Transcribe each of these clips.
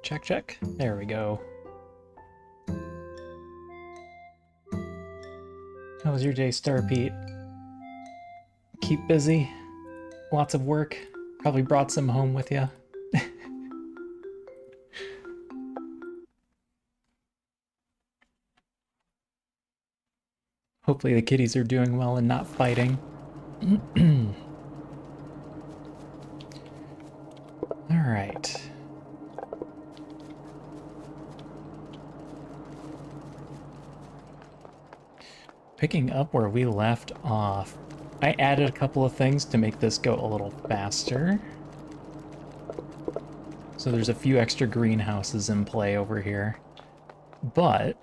Check, check. There we go. How was your day, Star Pete? Keep busy? Lots of work? Probably brought some home with you? Hopefully the kitties are doing well and not fighting. Alright. Picking up where we left off, I added a couple of things to make this go a little faster. So there's a few extra greenhouses in play over here. But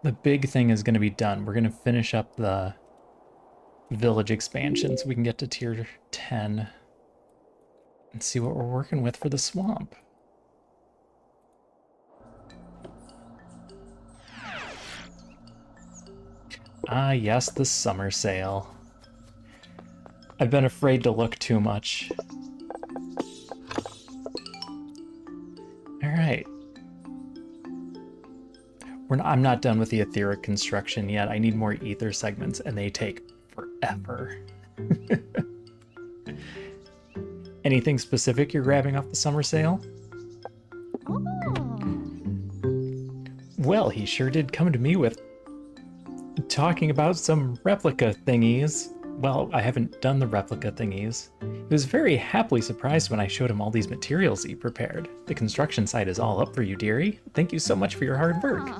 the big thing is going to be done. We're going to finish up the village expansion so we can get to tier 10 and see what we're working with for the swamp. Ah, yes, the summer sale. I've been afraid to look too much. Alright. I'm not done with the etheric construction yet. I need more ether segments, and they take forever. Anything specific you're grabbing off the summer sale? Oh. Well, he sure did come to me with talking about some replica thingies. Well, I haven't done the replica thingies. He was very happily surprised when I showed him all these materials he prepared. The construction site is all up for you, dearie. Thank you so much for your hard work.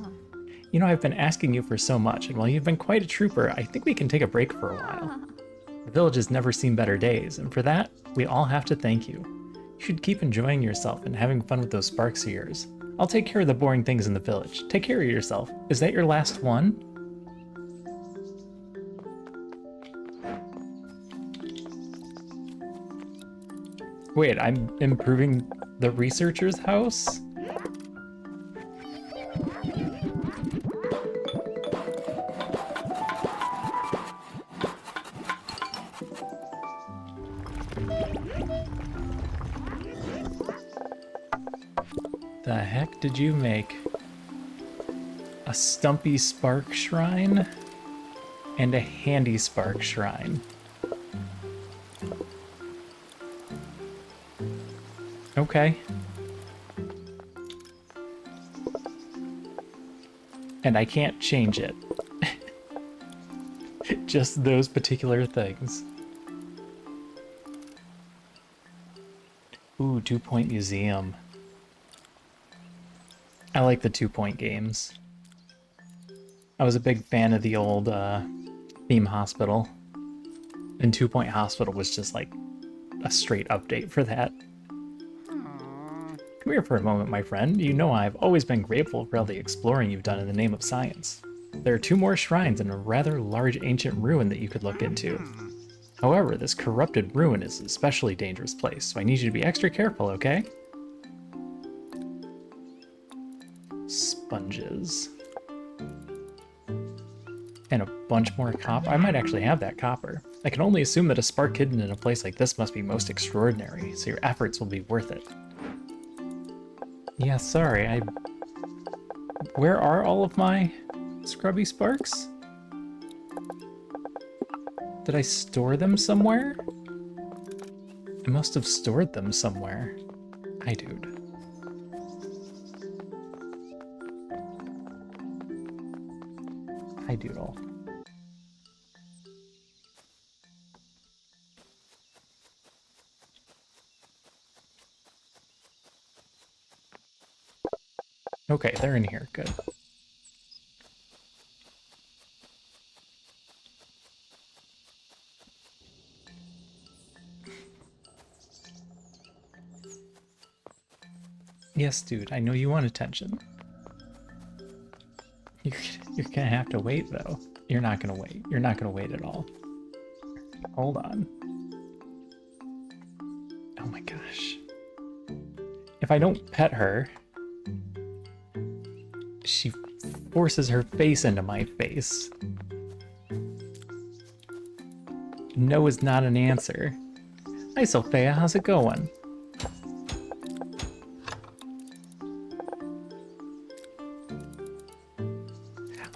You know, I've been asking you for so much, and while you've been quite a trooper, I think we can take a break for a while. The village has never seen better days, and for that, we all have to thank you. You should keep enjoying yourself and having fun with those sparks of yours. I'll take care of the boring things in the village. Take care of yourself. Is that your last one? Wait, I'm improving the researcher's house? The heck did you make? A Stumpy Spark Shrine and a Handy Spark Shrine. Okay. And I can't change it. Just those particular things. Ooh, 2-point museum. I like the 2-point games. I was a big fan of the old Theme Hospital. And 2-point Hospital was just like a straight update for that. Come here for a moment, my friend. You know I've always been grateful for all the exploring you've done in the name of science. There are 2 more shrines and a rather large ancient ruin that you could look into. However, this corrupted ruin is an especially dangerous place, so I need you to be extra careful, okay? Sponges. And a bunch more copper. I might actually have that copper. I can only assume that a spark hidden in a place like this must be most extraordinary, so your efforts will be worth it. Yeah, sorry, Where are all of my scrubby sparks? Did I store them somewhere? I must have stored them somewhere. Hi, dude. Hi, doodle. Okay, they're in here. Good. Yes, dude, I know you want attention. You're gonna have to wait, though. You're not gonna wait. You're not gonna wait at all. Hold on. Oh my gosh. If I don't pet her, she forces her face into my face. No is not an answer. Hi, Sophia, how's it going?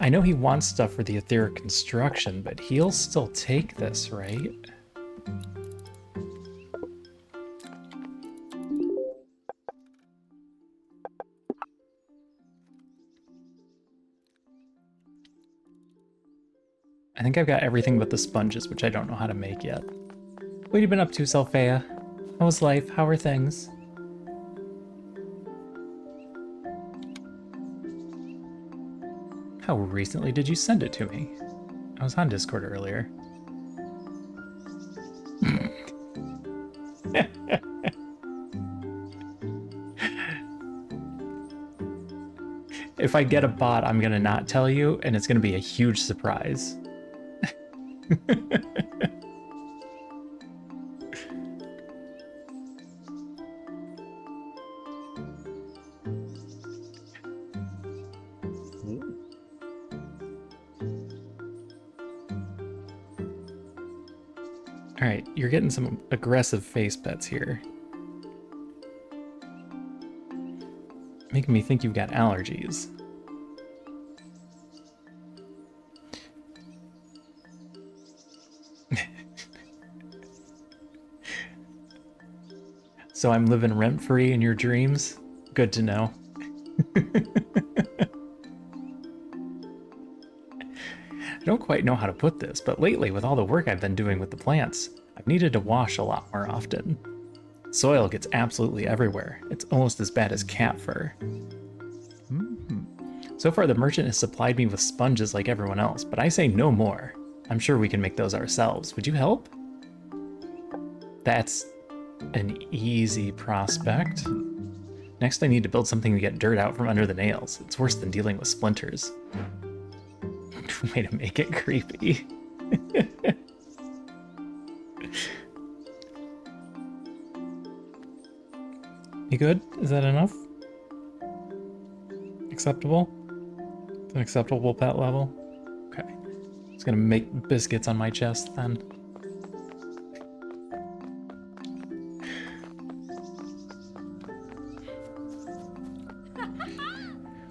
I know he wants stuff for the etheric construction, but he'll still take this, right? I think I've got everything but the sponges, which I don't know how to make yet. What have you been up to, Selphea? How's life? How are things? How recently did you send it to me? I was on Discord earlier. If I get a bot, I'm gonna not tell you, and it's gonna be a huge surprise. Alright, you're getting some aggressive face pets here. Making me think you've got allergies. So I'm living rent-free in your dreams? Good to know. I don't quite know how to put this, but lately, with all the work I've been doing with the plants, I've needed to wash a lot more often. Soil gets absolutely everywhere. It's almost as bad as cat fur. So far, the merchant has supplied me with sponges like everyone else, but I say no more. I'm sure we can make those ourselves. Would you help? That's an easy prospect. Next, I need to build something to get dirt out from under the nails. It's worse than dealing with splinters. Way to make it creepy. You good? Is that enough? Acceptable? It's an acceptable pet level? Okay. Just gonna make biscuits on my chest then.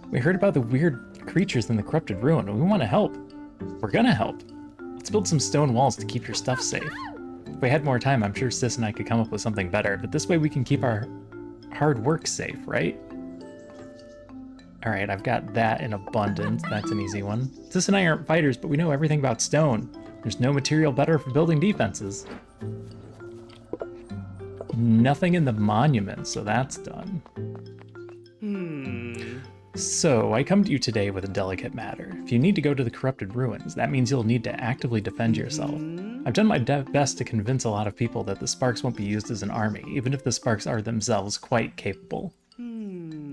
We heard about the weird creatures in the corrupted ruin, and we want to help. We're gonna help. Let's build some stone walls to keep your stuff safe. If we had more time, I'm sure Sis and I could come up with something better, but this way we can keep our hard work safe, right? Alright, I've got that in abundance. That's an easy one. Sis and I aren't fighters, but we know everything about stone. There's no material better for building defenses. Nothing in the monument, so that's done. So, I come to you today with a delicate matter. If you need to go to the corrupted ruins, that means you'll need to actively defend yourself. I've done my best to convince a lot of people that the Sparks won't be used as an army, even if the Sparks are themselves quite capable.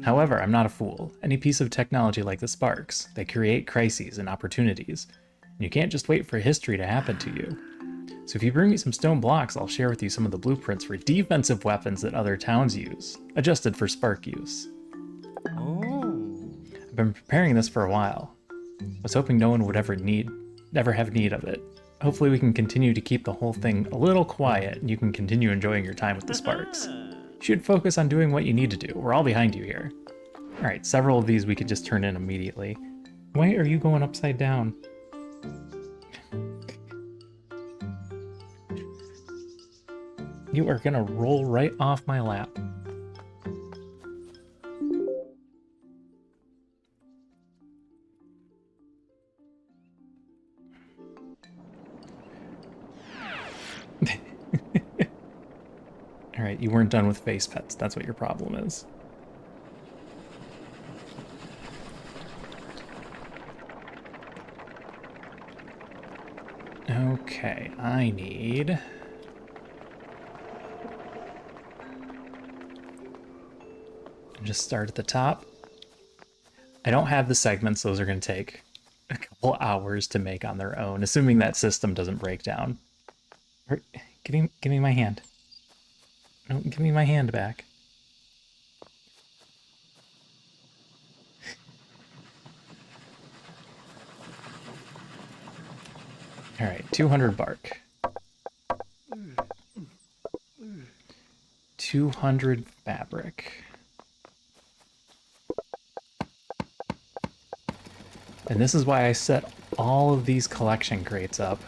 However, I'm not a fool. Any piece of technology like the Sparks, they create crises and opportunities. And you can't just wait for history to happen to you. So if you bring me some stone blocks, I'll share with you some of the blueprints for defensive weapons that other towns use, adjusted for Spark use. I've been preparing this for a while. I was hoping no one would ever have need of it. Hopefully we can continue to keep the whole thing a little quiet and you can continue enjoying your time with the Sparks. You should focus on doing what you need to do. We're all behind you here. Alright, several of these we could just turn in immediately. Why are you going upside down? You are gonna roll right off my lap. Alright, you weren't done with face pets. That's what your problem is. Okay, I need... just start at the top. I don't have the segments. Those are going to take a couple hours to make on their own, assuming that system doesn't break down. Give me my hand. No, give me my hand back. All right, 200 bark. 200 fabric. And this is why I set all of these collection crates up.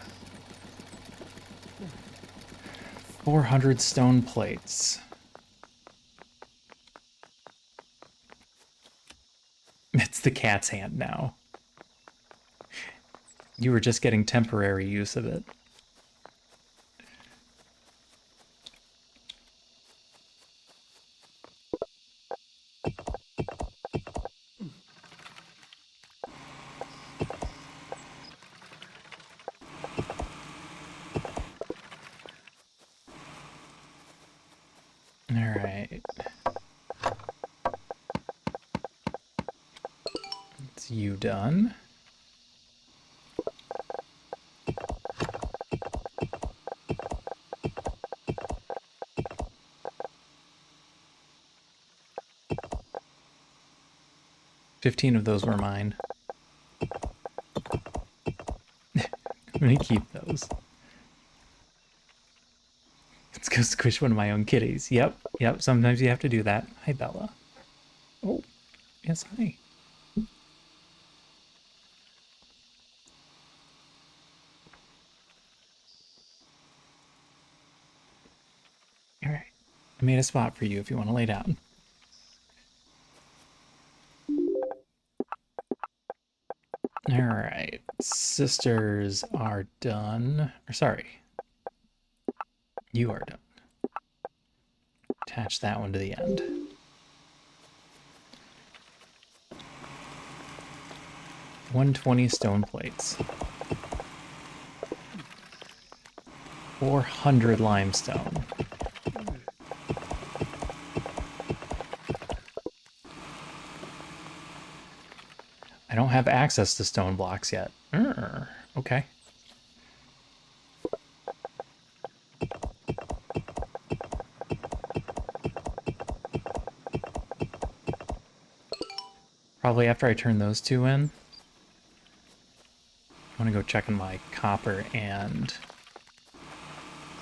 400 stone plates. It's the cat's hand now. You were just getting temporary use of it. Alright. It's you done. $15 of those were mine. I'm gonna keep those. Let's go squish one of my own kitties. Yep, sometimes you have to do that. Hi, Bella. Oh, yes, hi. Alright. I made a spot for you if you want to lay down. Alright. Sisters are done. Or sorry. You are done. Attach that one to the end. $120 stone plates. 400 limestone. I don't have access to stone blocks yet. Okay. Probably after I turn those two in. I want to go check in my copper and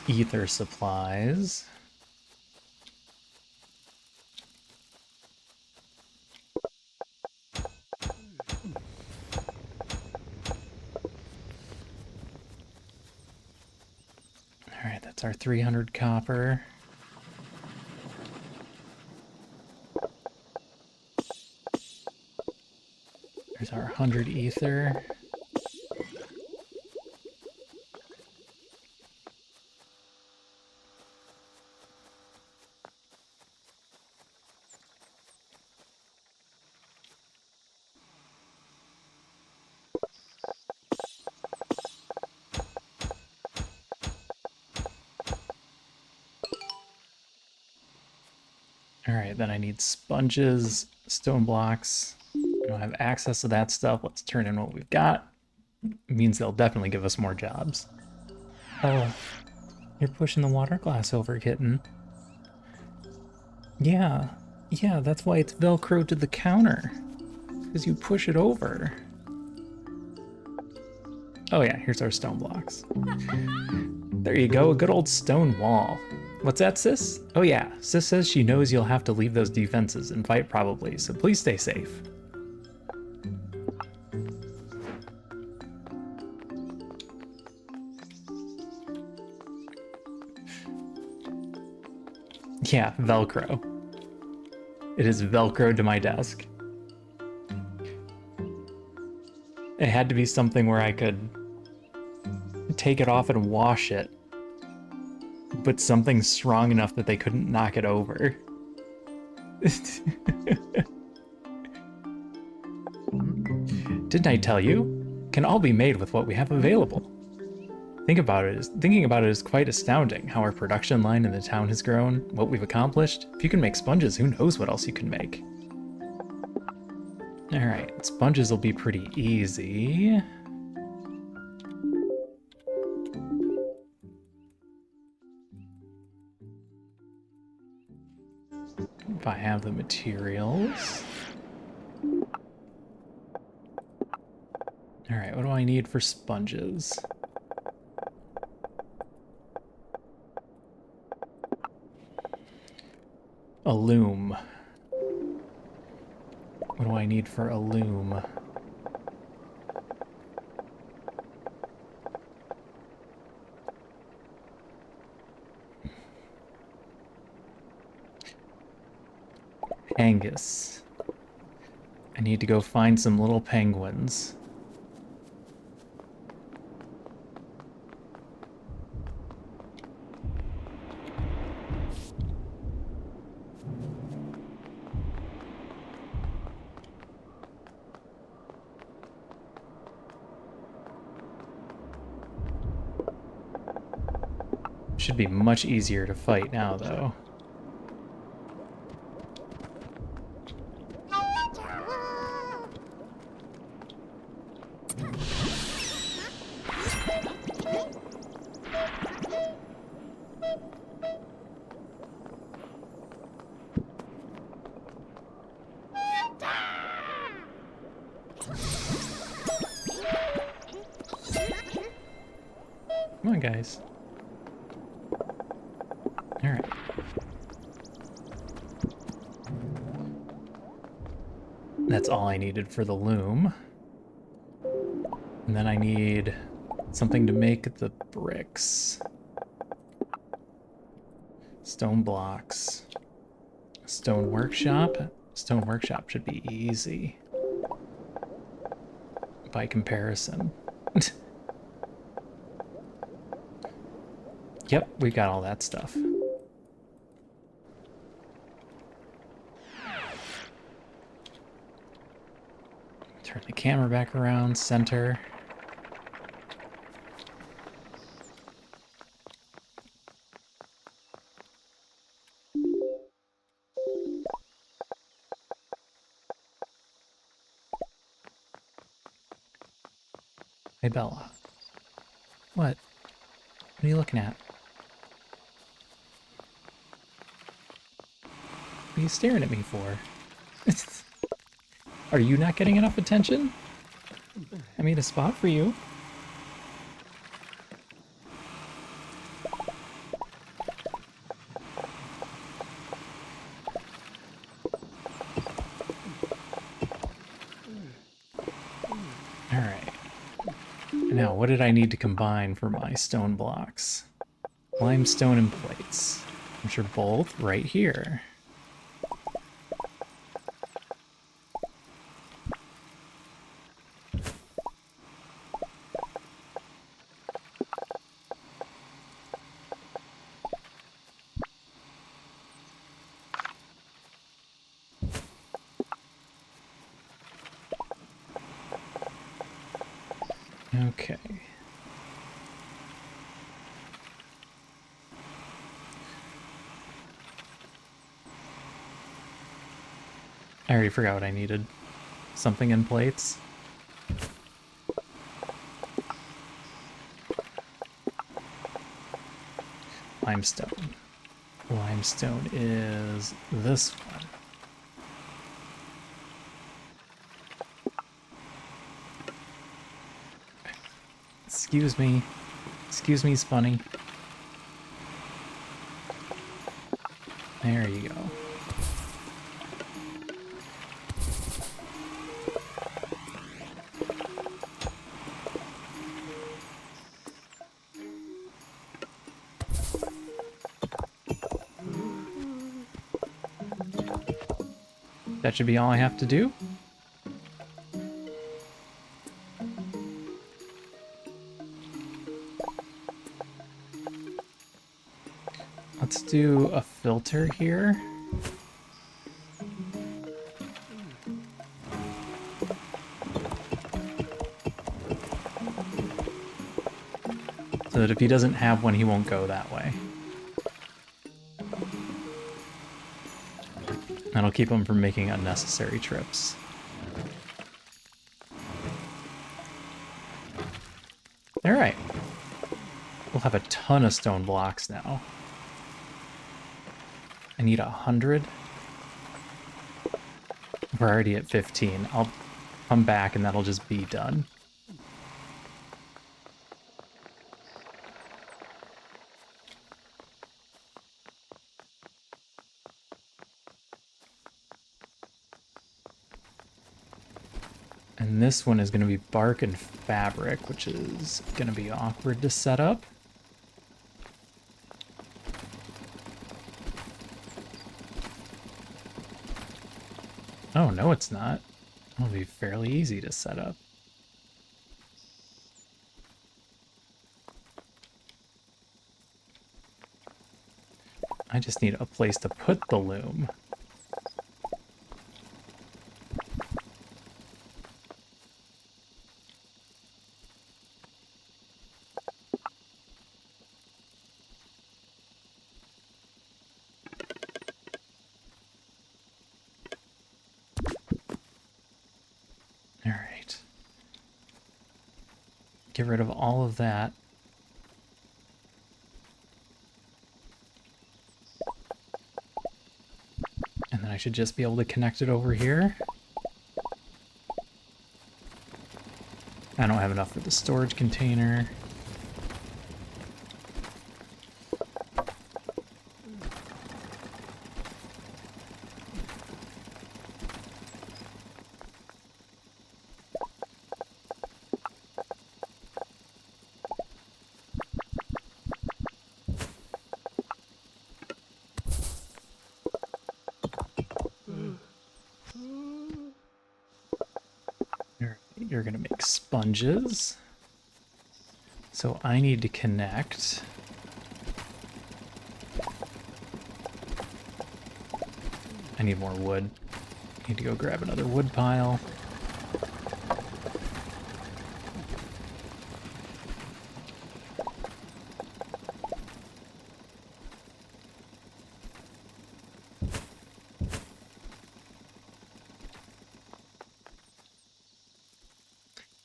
ether supplies. Alright, that's our 300 copper. There's our 100 ether. Alright, then I need sponges, stone blocks. I don't have access to that stuff. Let's turn in what we've got. It means they'll definitely give us more jobs. Oh, you're pushing the water glass over, kitten. Yeah, that's why it's Velcro to the counter. Because you push it over. Oh yeah, here's our stone blocks. There you go, a good old stone wall. What's that, sis? Oh yeah, sis says she knows you'll have to leave those defenses and fight probably, so please stay safe. Yeah, Velcro. It is Velcro to my desk. It had to be something where I could take it off and wash it, but something strong enough that they couldn't knock it over. Didn't I tell you? Can all be made with what we have available. Thinking about it is quite astounding how our production line in the town has grown, what we've accomplished. If you can make sponges, who knows what else you can make. Alright, sponges will be pretty easy. If I have the materials. Alright, what do I need for sponges? A loom. What do I need for a loom? Angus. I need to go find some little penguins. Should be much easier to fight now, though. Come on, guys. Alright. That's all I needed for the loom. And then I need something to make the bricks. Stone blocks. Stone workshop. Stone workshop should be easy. By comparison. Yep, we got all that stuff. Turn the camera back around, center. Hey, Bella. What? What are you looking at? What are you staring at me for? Are you not getting enough attention? I made a spot for you. Alright. Now, what did I need to combine for my stone blocks? Limestone and plates, which are both right here. Okay. I already forgot what I needed. Something in plates. Limestone. Limestone is this one. Excuse me. Excuse me, Spunny. There you go. That should be all I have to do. Let's do a filter here. So that if he doesn't have one, he won't go that way. That'll keep him from making unnecessary trips. Alright. We'll have a ton of stone blocks now. I need 100. We're already at 15. I'll come back and that'll just be done. And this one is going to be bark and fabric, which is going to be awkward to set up. Oh, no, it's not. It'll be fairly easy to set up. I just need a place to put the loom. All right. Get rid of all of that. And then I should just be able to connect it over here. I don't have enough for the storage container. You're gonna make sponges. So I need to connect. I need more wood. Need to go grab another wood pile.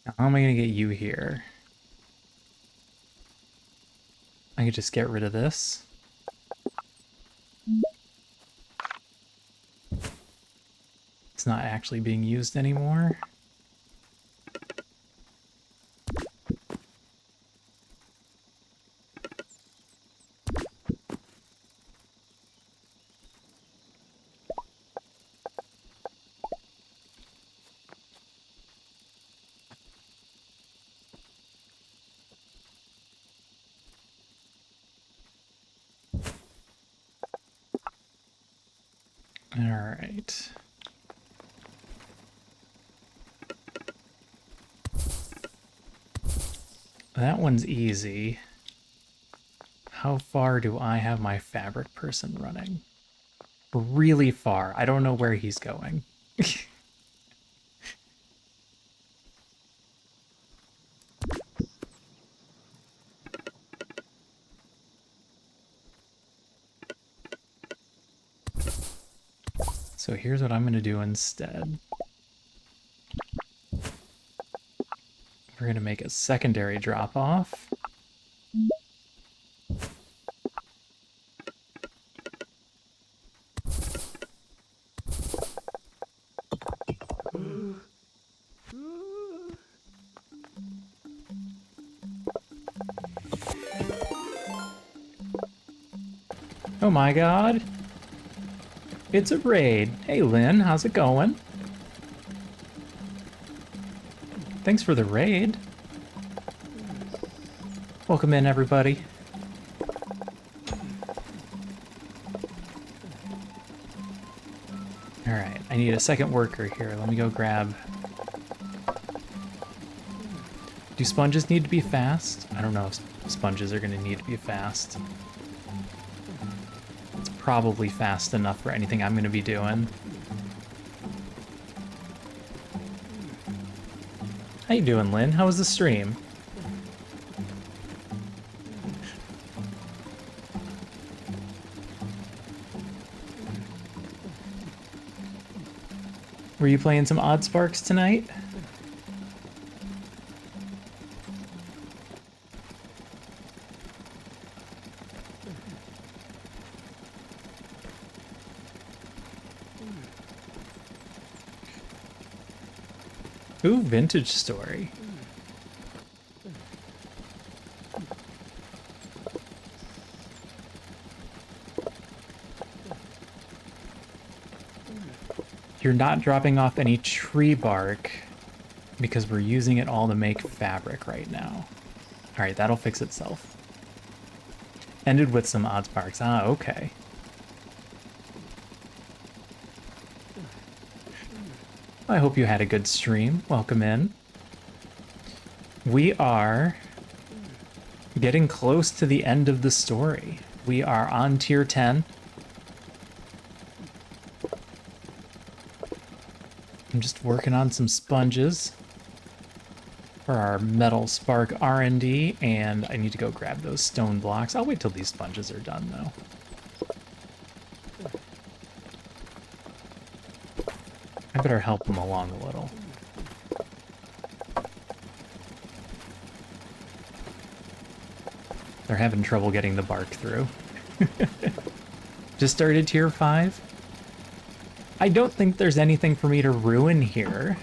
Now, how am I gonna get you here? I could just get rid of this. It's not actually being used anymore. All right. That one's easy. How far do I have my fabric person running? Really far. I don't know where he's going. So here's what I'm going to do instead. We're going to make a secondary drop-off. Oh my god! It's a raid. Hey Lynn, how's it going? Thanks for the raid. Welcome in, everybody. Alright, I need a second worker here. Let me go grab... Do sponges need to be fast? I don't know if sponges are going to need to be fast. It's probably fast enough for anything I'm going to be doing. How you doing, Lynn? How was the stream? Were you playing some Oddsparks tonight? Ooh, vintage story. You're not dropping off any tree bark because we're using it all to make fabric right now. All right, that'll fix itself. Ended with some Oddsparks. Ah, okay. I hope you had a good stream. Welcome in. We are getting close to the end of the story. We are on tier 10. I'm just working on some sponges for our metal spark R&D, and I need to go grab those stone blocks. I'll wait till these sponges are done, though. I better help them along a little. They're having trouble getting the bark through. Just started tier 5. I don't think there's anything for me to ruin here.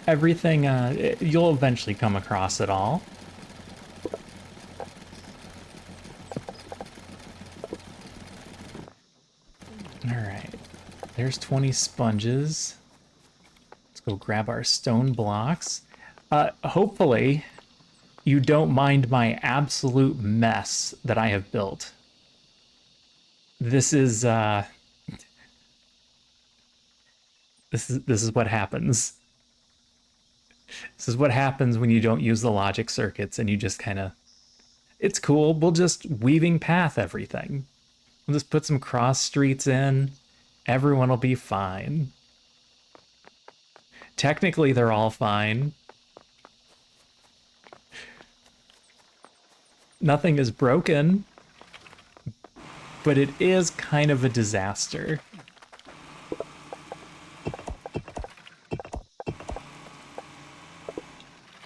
Everything, you'll eventually come across it all. Alright, there's 20 sponges. Let's go grab our stone blocks. Hopefully, you don't mind my absolute mess that I have built. This is, this is what happens. This is what happens when you don't use the logic circuits and you just kind of... It's cool, we'll just weaving path everything. We'll just put some cross streets in. Everyone will be fine. Technically, they're all fine. Nothing is broken, but it is kind of a disaster.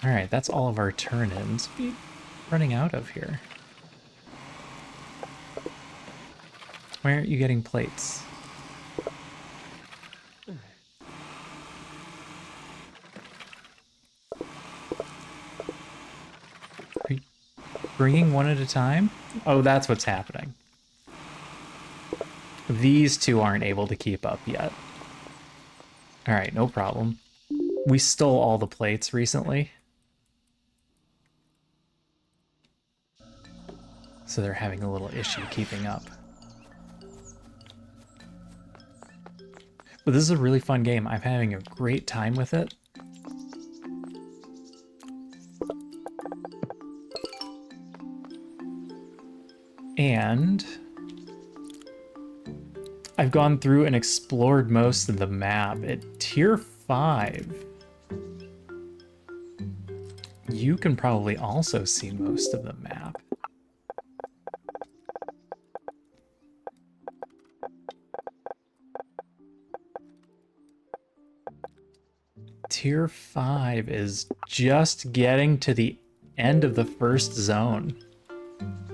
All right, that's all of our turn-ins. Be running out of here. Why aren't you getting plates? Are you bringing one at a time? Oh, that's what's happening. These two aren't able to keep up yet. All right, no problem. We stole all the plates recently. So they're having a little issue keeping up. But this is a really fun game. I'm having a great time with it. And I've gone through and explored most of the map. At tier 5, you can probably also see most of the map. Tier 5 is just getting to the end of the first zone.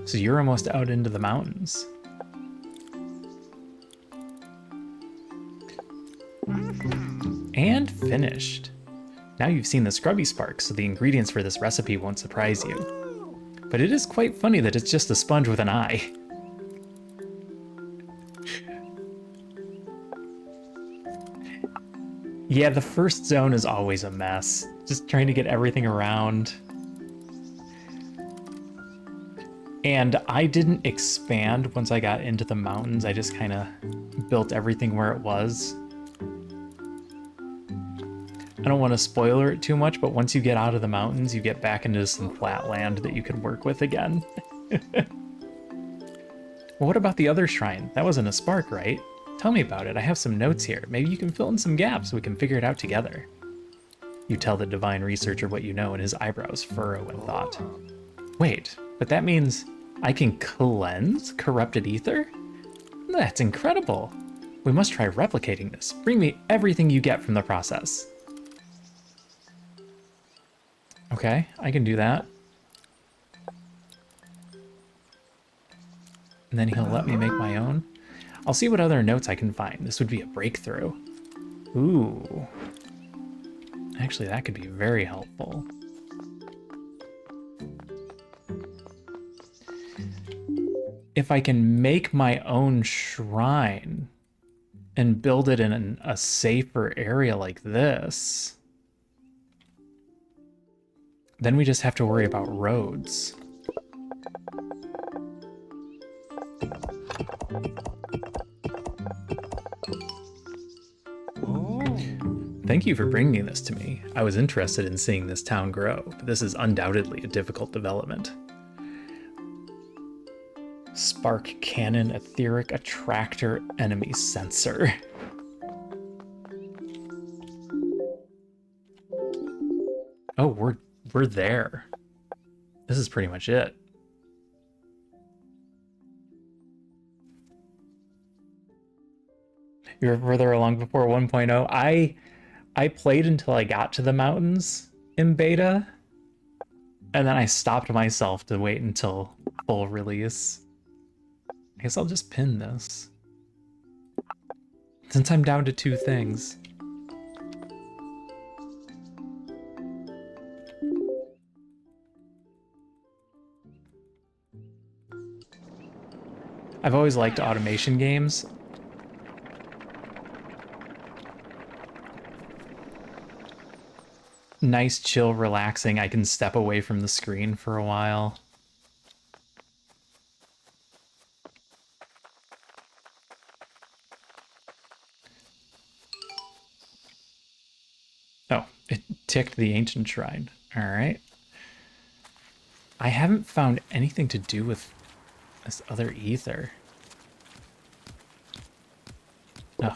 So you're almost out into the mountains. And finished. Now you've seen the scrubby sparks, so the ingredients for this recipe won't surprise you. But it is quite funny that it's just a sponge with an eye. Yeah, the first zone is always a mess. Just trying to get everything around. And I didn't expand once I got into the mountains. I just kind of built everything where it was. I don't want to spoiler it too much, but once you get out of the mountains, you get back into some flat land that you can work with again. Well, what about the other shrine? That wasn't a spark, right? Tell me about it. I have some notes here. Maybe you can fill in some gaps so we can figure it out together. You tell the divine researcher what you know, and his eyebrows furrow in thought. Wait, but that means I can cleanse corrupted ether? That's incredible. We must try replicating this. Bring me everything you get from the process. Okay, I can do that. And then he'll let me make my own. I'll see what other notes I can find. This would be a breakthrough. Ooh. Actually, that could be very helpful. If I can make my own shrine and build it in a safer area like this, then we just have to worry about roads. Thank you for bringing this to me. I was interested in seeing this town grow, but this is undoubtedly a difficult development. Spark cannon, etheric attractor, enemy sensor. Oh, we're there. This is pretty much it. You're further along before 1.0. I played until I got to the mountains in beta, and then I stopped myself to wait until full release. I guess I'll just pin this. Since I'm down to 2 things. I've always liked automation games. Nice, chill, relaxing. I can step away from the screen for a while. Oh, it ticked the ancient shrine. All right. I haven't found anything to do with this other ether. Oh.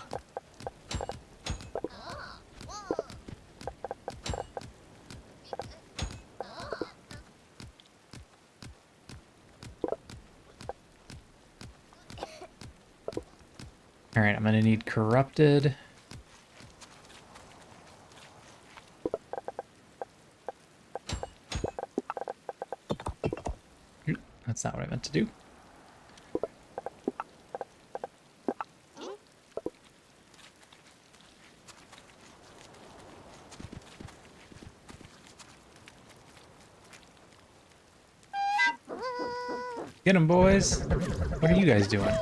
All right, I'm gonna need corrupted. That's not what I meant to do. Get him, boys. What are you guys doing?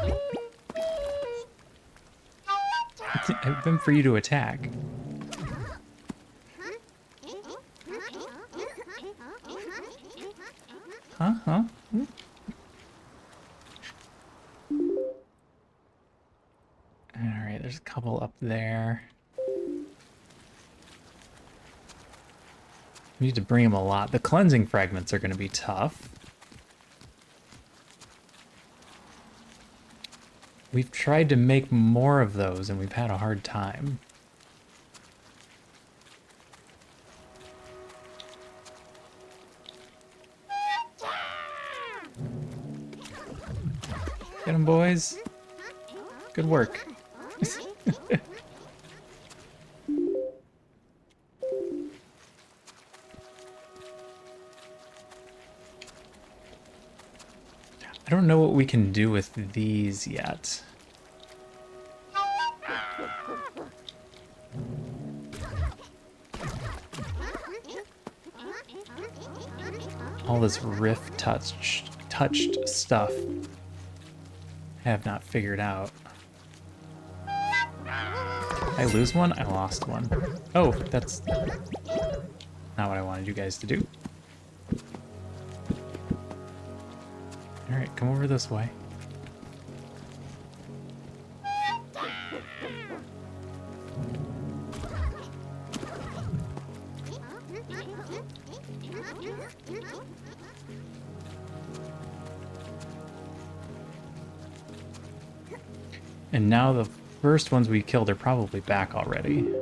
I've been for you to attack. Huh? Alright, there's a couple up there. We need to bring them a lot. The cleansing fragments are going to be tough. We've tried to make more of those, and we've had a hard time. Get them, boys. Good work. I don't know what we can do with these yet. All this rift touched stuff I have not figured out. Did I lose one? I lost one. Oh, that's not what I wanted you guys to do. Alright, come over this way. And now the first ones we killed are probably back already.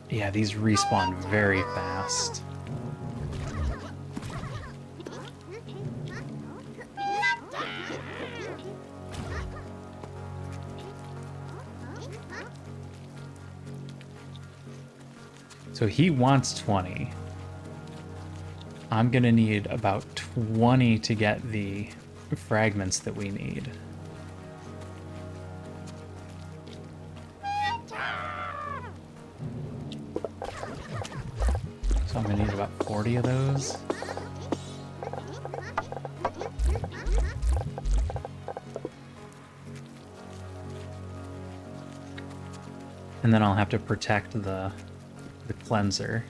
Yeah, these respawn very fast. So he wants 20. I'm gonna need about 20 to get the fragments that we need. So I'm gonna need about 40 of those. And then I'll have to protect the cleanser.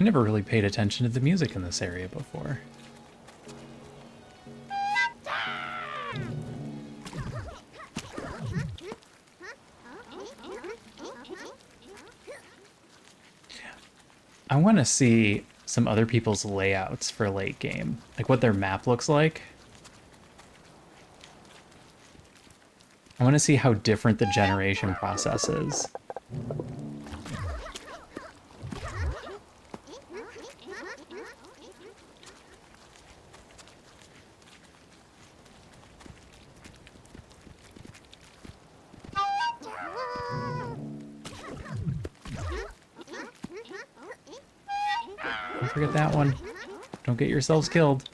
never really paid attention to the music in this area before. I want to see some other people's layouts for late game, like what their map looks like. I want to see how different the generation process is. Don't forget that one. Don't get yourselves killed.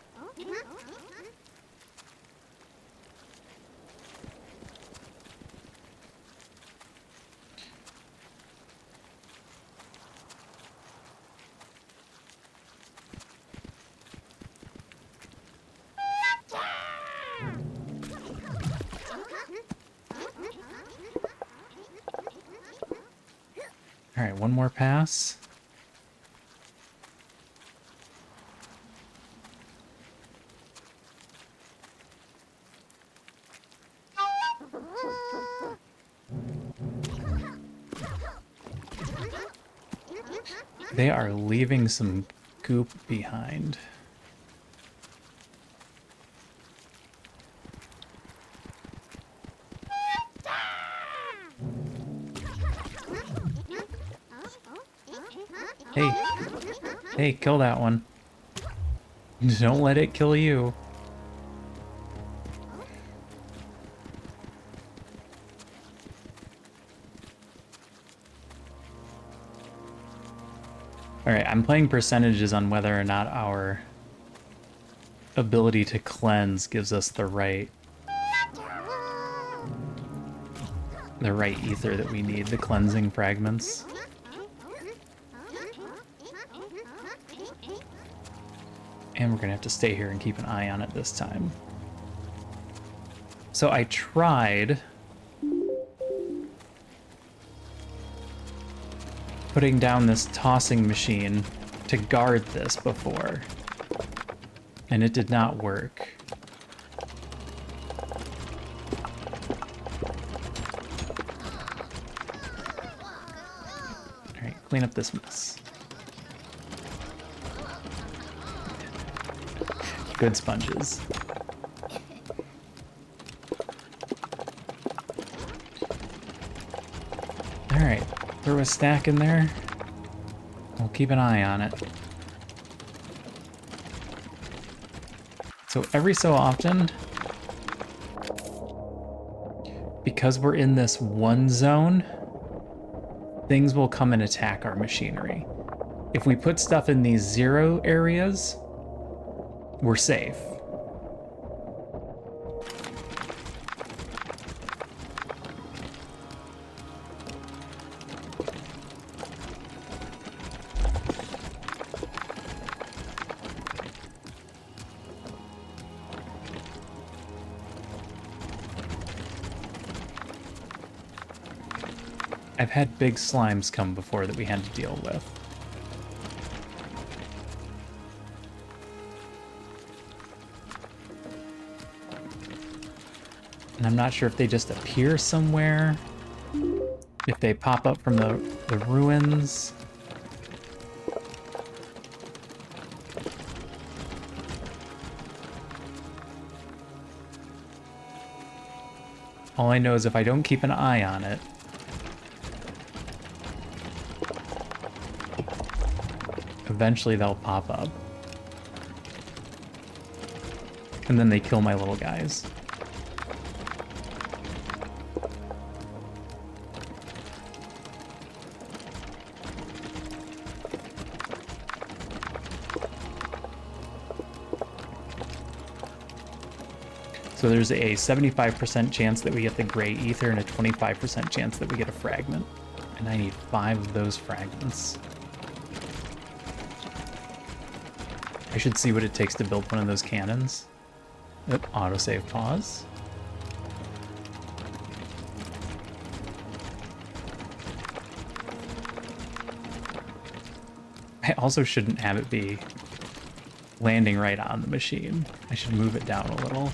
All right, one more pass. They are leaving some goop behind. Hey, hey, kill that one. Don't let it kill you. Alright, I'm playing percentages on whether or not our ability to cleanse gives us the right ether that we need, the cleansing fragments. And we're gonna have to stay here and keep an eye on it this time. So I tried putting down this tossing machine to guard this before, and it did not work. All right, clean up this mess. Good sponges. All right, throw a stack in there. We'll keep an eye on it. So every so often, because we're in this one zone, things will come and attack our machinery. If we put stuff in these 0 areas, we're safe. I've had big slimes come before that we had to deal with. And I'm not sure if they just appear somewhere, if they pop up from the ruins. All I know is if I don't keep an eye on it, eventually they'll pop up. And then they kill my little guys. So there's a 75% chance that we get the gray ether and a 25% chance that we get a fragment. And I need 5 of those fragments. I should see what it takes to build one of those cannons. Autosave pause. I also shouldn't have it be landing right on the machine. I should move it down a little.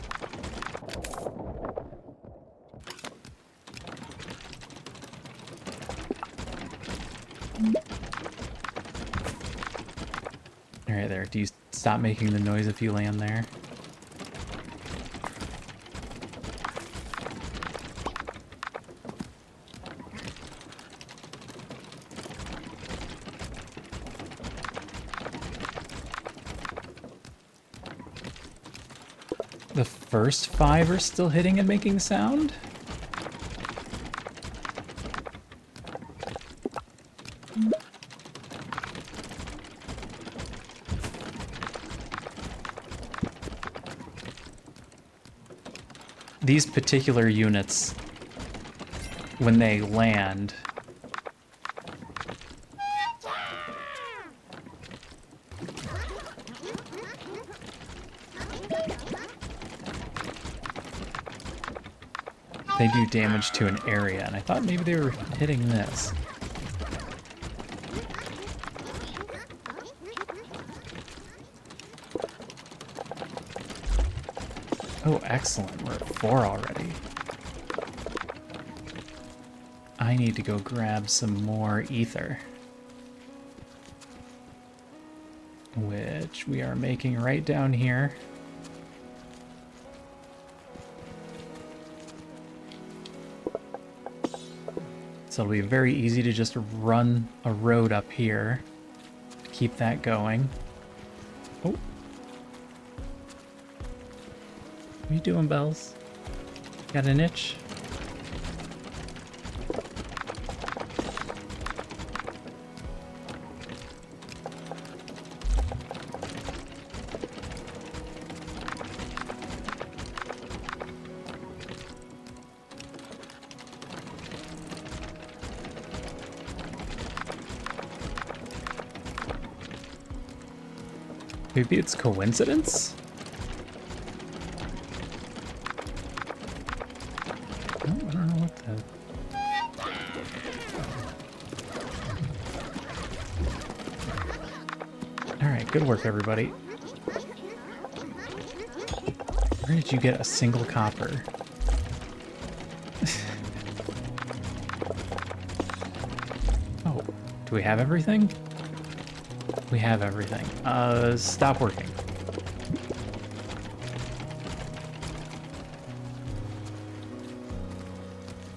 All right, there. Do you stop making the noise if you land there? The first 5 are still hitting and making sound? These particular units, when they land, they do damage to an area, and I thought maybe they were hitting this. Oh, excellent. We're at 4 already. I need to go grab some more ether, which we are making right down here. So it'll be very easy to just run a road up here to keep that going. Oh. What are you doing, Bells? Got an itch? Maybe it's coincidence? Oh, I don't know what the... Alright, good work, everybody. Where did you get a single copper? Oh, do we have everything? We have everything. Stop working.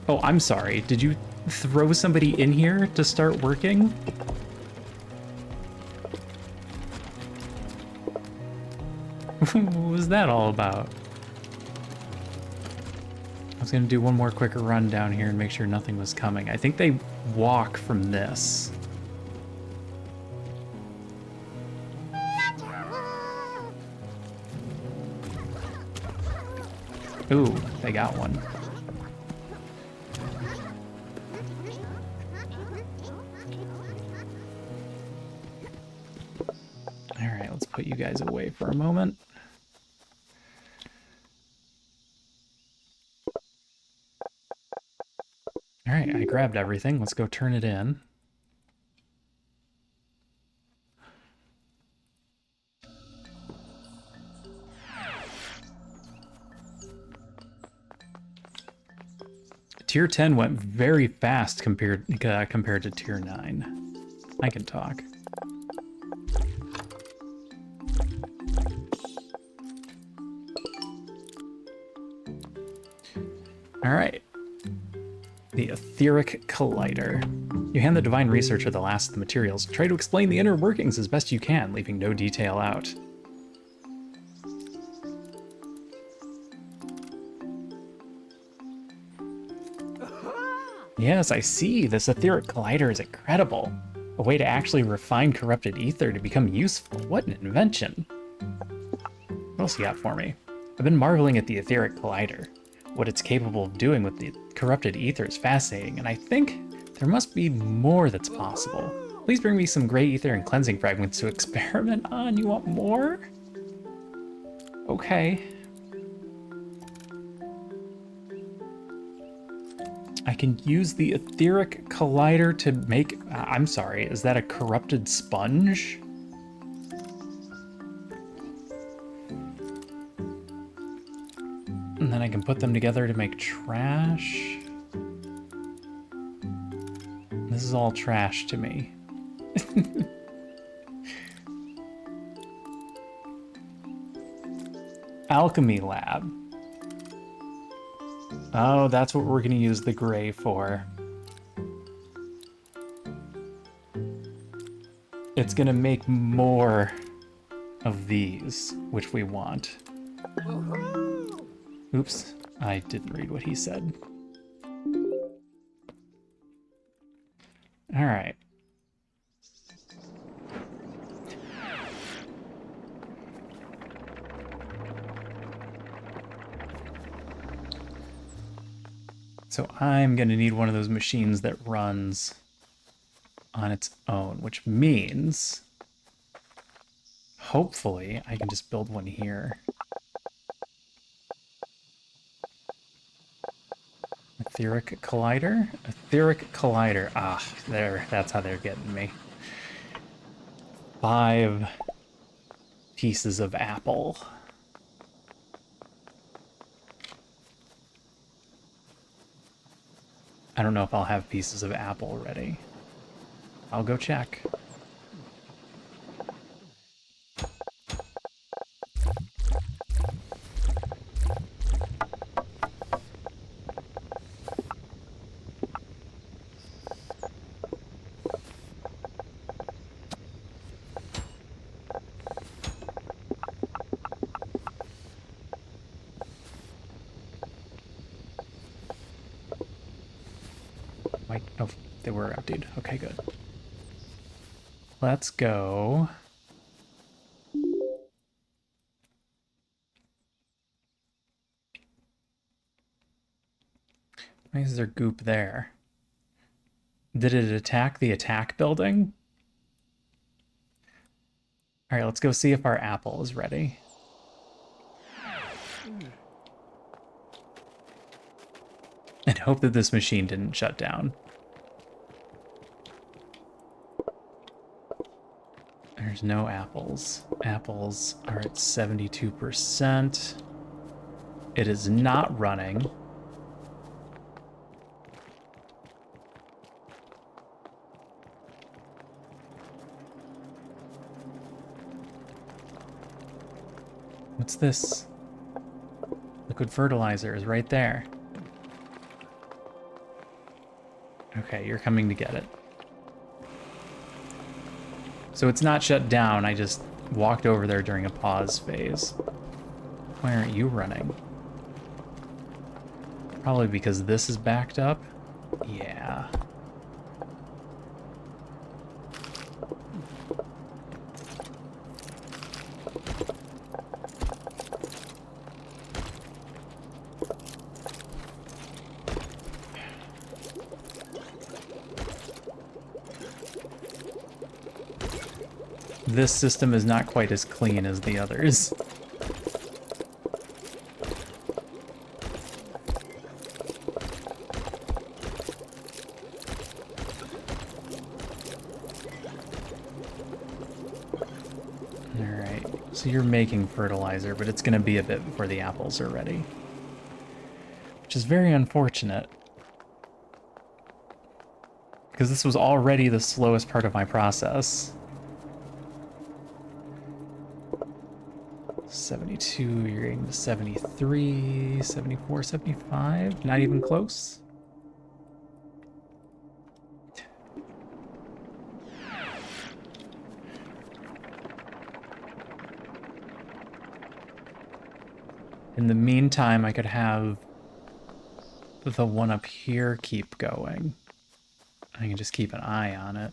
Oh, I'm sorry. Did you throw somebody in here to start working? What was that all about? I was gonna do one more quick run down here and make sure nothing was coming. I think they walk from this. Ooh, they got one. All right, let's put you guys away for a moment. All right, I grabbed everything. Let's go turn it in. Tier 10 went very fast compared to Tier 9. I can talk. All right. The Etheric Collider. You hand the Divine Researcher the last of the materials. Try to explain the inner workings as best you can, leaving no detail out. Yes, I see. This Etheric Collider is incredible. A way to actually refine corrupted ether to become useful. What an invention. What else you got for me? I've been marveling at the Etheric Collider. What it's capable of doing with the corrupted ether is fascinating, and I think there must be more that's possible. Please bring me some gray ether and cleansing fragments to experiment on. You want more? Okay. I can use the Etheric Collider to make... I'm sorry, is that a corrupted sponge? And then I can put them together to make trash. This is all trash to me. Alchemy lab. Oh, that's what we're gonna use the gray for. It's gonna make more of these, which we want. Oops, I didn't read what he said. All right. So I'm gonna need one of those machines that runs on its own, which means hopefully I can just build one here. Etheric collider? Etheric collider. Ah, there, that's how they're getting me. 5 pieces of apple. I don't know if I'll have pieces of apple ready. I'll go check. Wait, oh, they were emptied. Okay, good. Let's go. Why is there goop there? Did it attack the attack building? All right, let's go see if our apple is ready. And hope that this machine didn't shut down. There's no apples. Apples are at 72%. It is not running. What's this? Liquid fertilizer is right there. Okay, you're coming to get it. So it's not shut down, I just walked over there during a pause phase. Why aren't you running? Probably because this is backed up? Yeah. This system is not quite as clean as the others. Alright, so you're making fertilizer, but it's going to be a bit before the apples are ready. Which is very unfortunate. Because this was already the slowest part of my process. 72, you're getting to 73, 74, 75, not even close. In the meantime, I could have the one up here keep going. I can just keep an eye on it.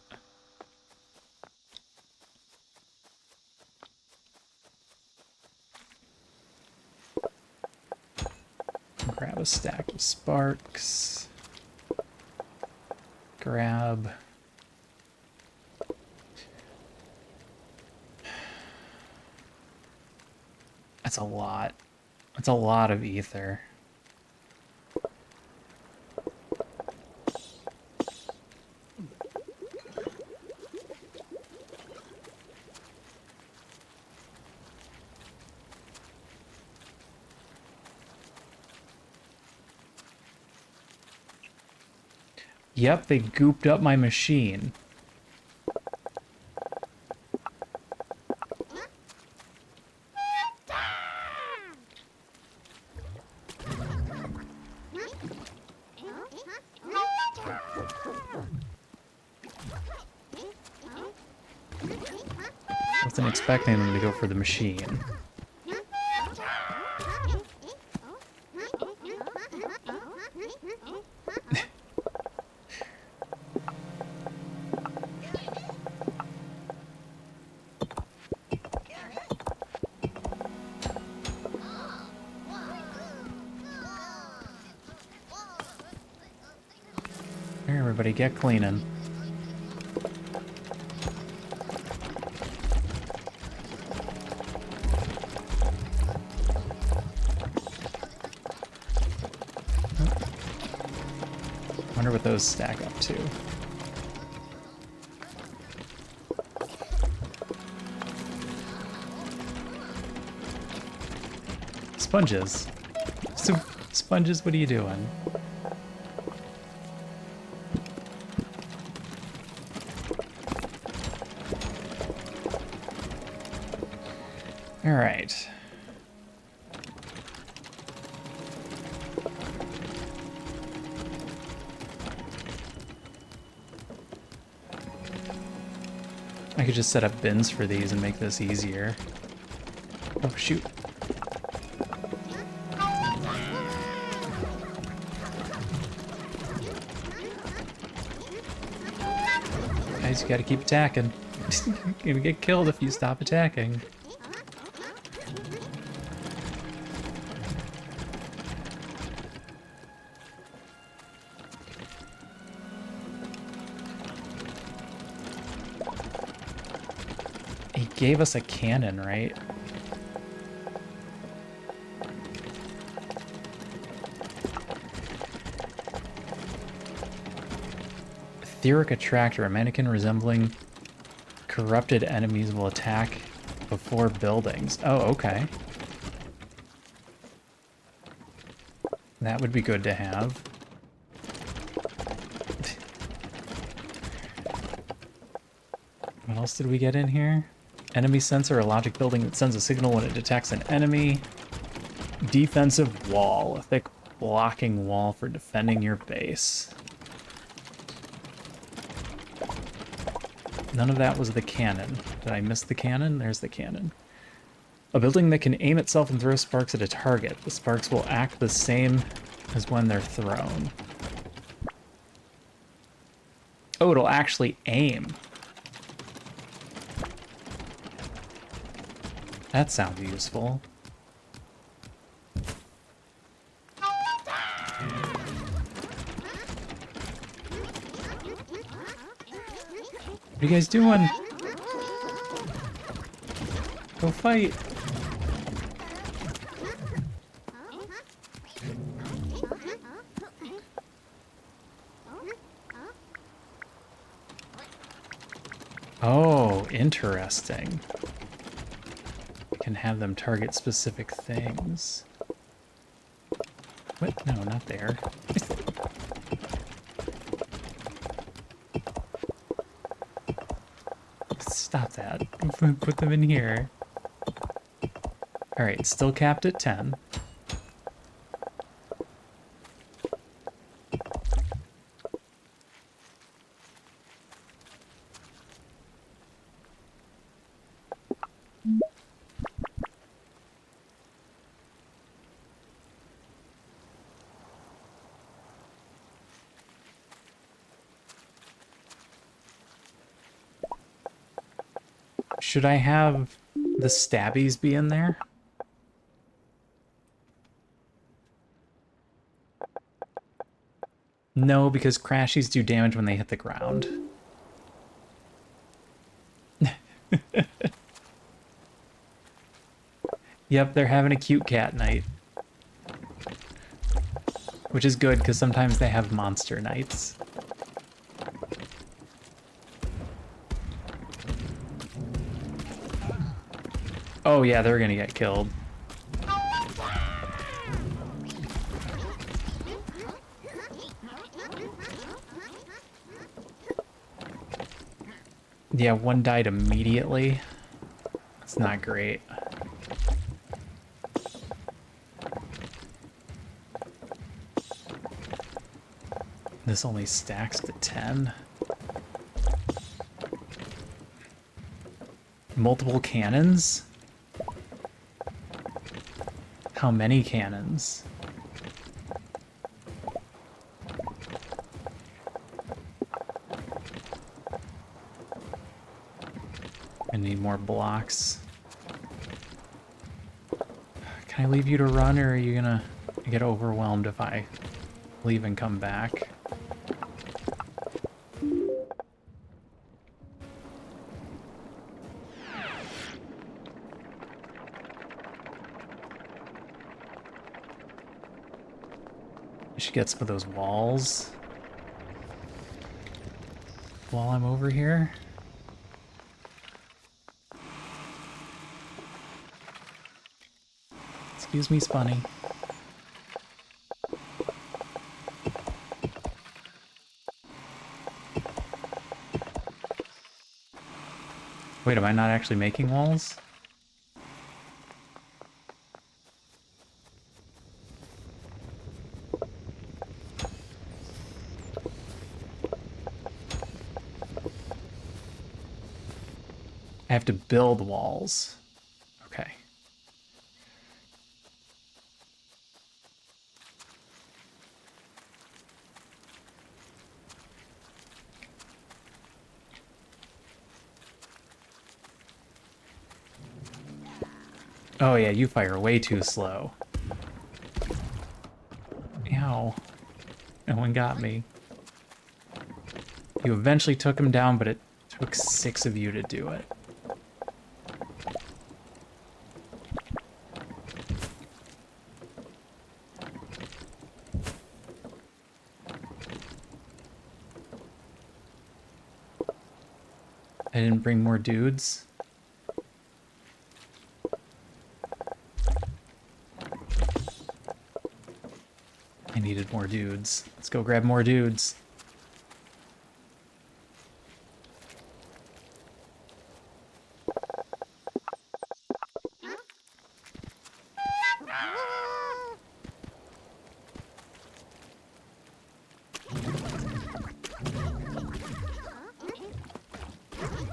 Grab a stack of sparks. Grab... That's a lot. That's a lot of ether. Yep, they gooped up my machine. Wasn't expecting them to go for the machine. Here, everybody, get cleaning. Wonder what those stack up to. Sponges. So, sponges, what are you doing? All right. I could just set up bins for these and make this easier. Oh, shoot. Guys, you gotta keep attacking. You're gonna get killed if you stop attacking. He gave us a cannon, right? Etheric Attractor, a mannequin resembling corrupted enemies will attack before buildings. Oh, okay. That would be good to have. What else did we get in here? Enemy sensor, a logic building that sends a signal when it detects an enemy. Defensive wall, a thick blocking wall for defending your base. None of that was the cannon. Did I miss the cannon? There's the cannon. A building that can aim itself and throw sparks at a target. The sparks will act the same as when they're thrown. Oh, it'll actually aim. That sounds useful. What are you guys doing? Go fight. Oh, interesting. We can have them target specific things. What? No, not there. Stop that. Put them in here. Alright, still capped at 10. Should I have the stabbies be in there? No, because crashies do damage when they hit the ground. Yep, they're having a cute cat night. Which is good, because sometimes they have monster nights. Oh yeah, they're gonna get killed. Yeah, one died immediately. It's not great. This only stacks to 10. Multiple cannons? How many cannons? I need more blocks. Can I leave you to run, or are you gonna get overwhelmed if I leave and come back? I should get some of those walls while I'm over here. Excuse me, Spunny. Wait, am I not actually making walls? I have to build walls. Okay. Oh yeah, you fire way too slow. Ow. No one got me. You eventually took him down, but it took 6 of you to do it. I didn't bring more dudes. I needed more dudes. Let's go grab more dudes.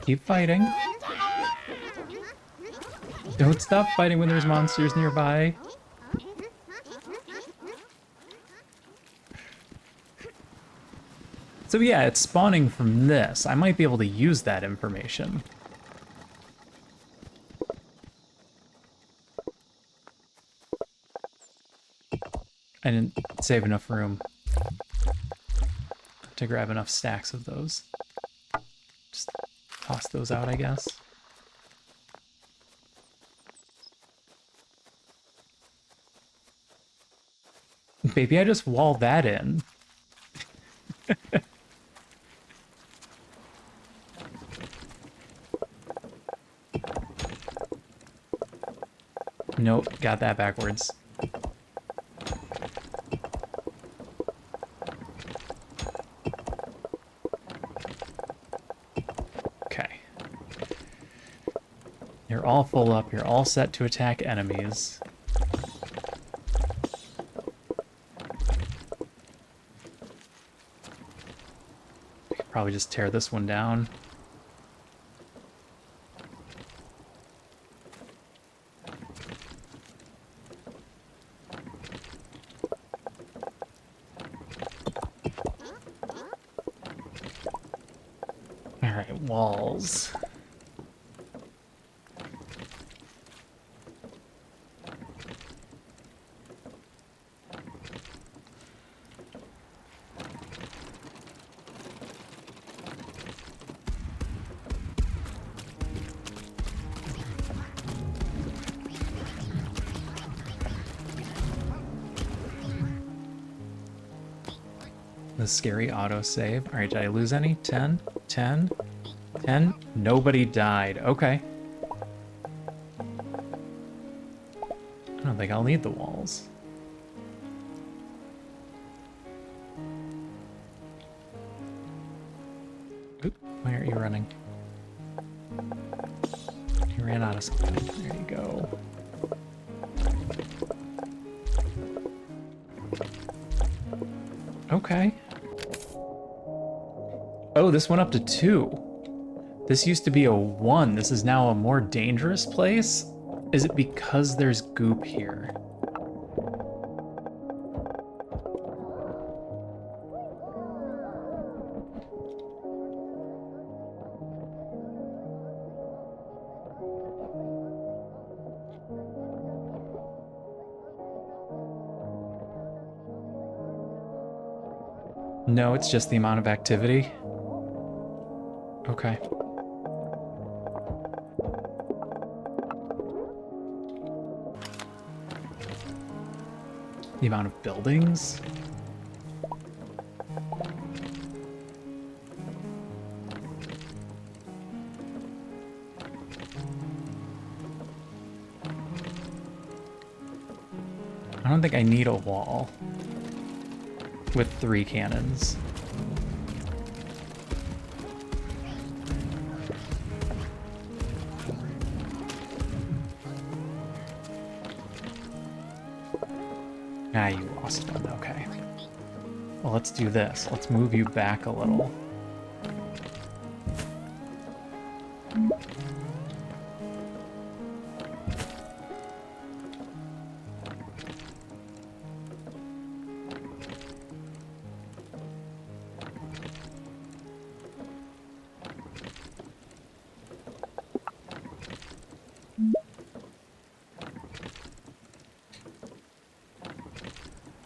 Keep fighting. Don't stop fighting when there's monsters nearby. So yeah, it's spawning from this. I might be able to use that information. I didn't save enough room to grab enough stacks of those. Just toss those out, I guess. Maybe I just wall that in. Nope, got that backwards. Okay. You're all full up, you're all set to attack enemies. I could probably just tear this one down. Alright, walls. The scary autosave. Alright, did I lose any? 10? 10? 10? Nobody died. Okay. I don't think I'll need the walls. Oop, why aren't you running? ran out of something. There you go. Okay. Oh, this went up to 2. This used to be a 1. This is now a more dangerous place? Is it because there's goop here? No, it's just the amount of activity. Okay. The amount of buildings? I don't think I need a wall with 3 cannons. Ah, you lost one, okay. Well, let's do this. Let's move you back a little.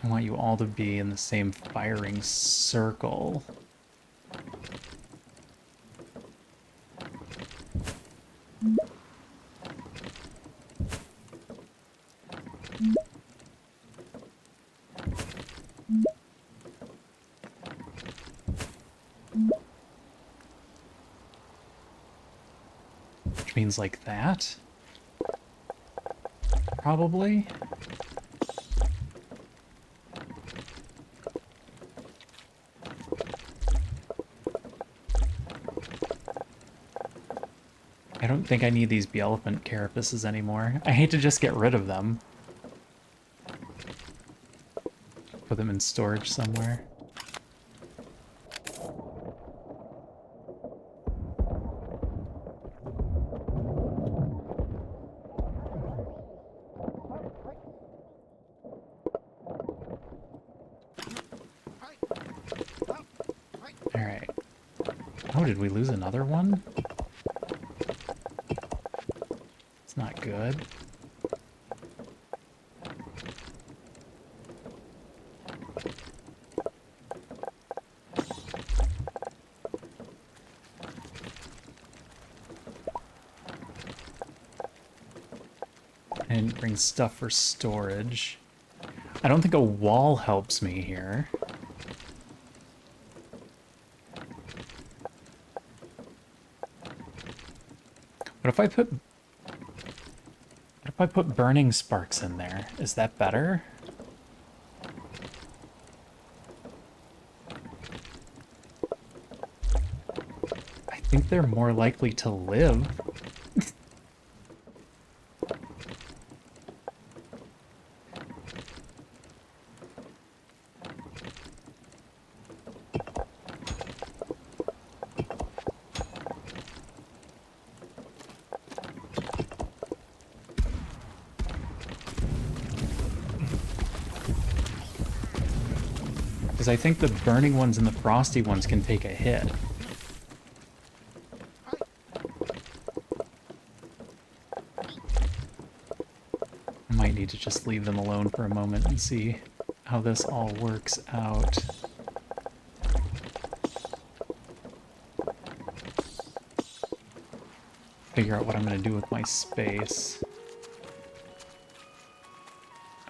I want you all to be in the same firing circle. Which means like that? Probably. I don't think I need these Elephant carapaces anymore. I hate to just get rid of them. Put them in storage somewhere. Alright. Oh, did we lose another one? It's not good. I didn't bring stuff for storage. I don't think a wall helps me here. What if I put burning sparks in there? Is that better? I think they're more likely to live. Because I think the burning ones and the frosty ones can take a hit. I might need to just leave them alone for a moment and see how this all works out. Figure out what I'm going to do with my space.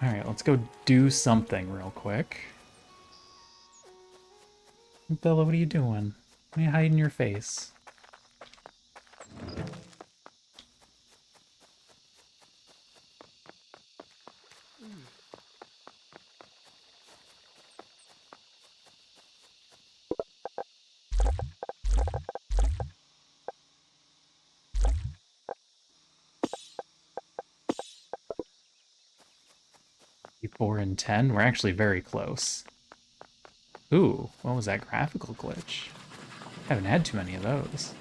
Alright, let's go do something real quick. Bella, what are you doing? Why are you hiding your face? 4 and 10. We're actually very close. Ooh, what was that graphical glitch? Haven't had too many of those.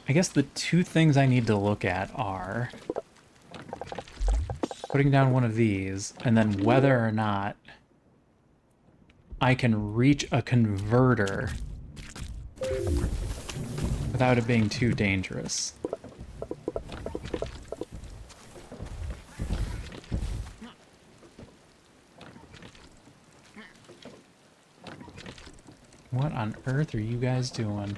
I guess the two things I need to look at are putting down one of these, and then whether or not I can reach a converter without it being too dangerous. What on earth are you guys doing?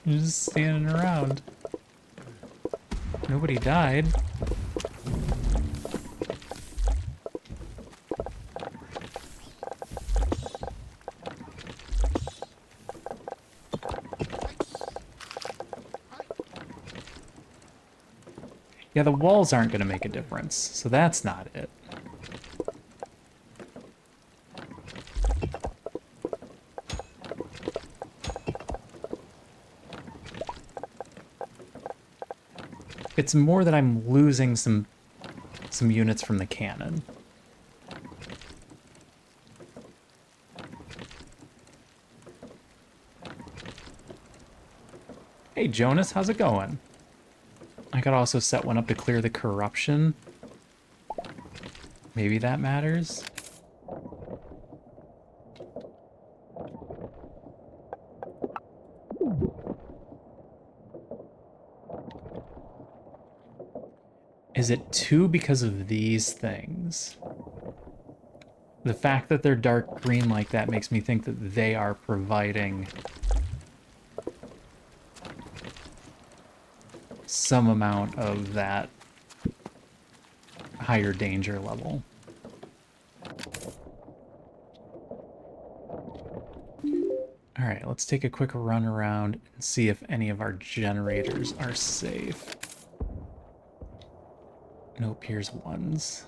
You're just standing around. Nobody died. Yeah, the walls aren't going to make a difference, so that's not it. It's more that I'm losing some units from the cannon. Hey Jonas, how's it going? I could also set one up to clear the corruption. Maybe that matters. Is it 2 because of these things? The fact that they're dark green like that makes me think that they are providing some amount of that higher danger level. All right, let's take a quick run around and see if any of our generators are safe. Nope, here's ones.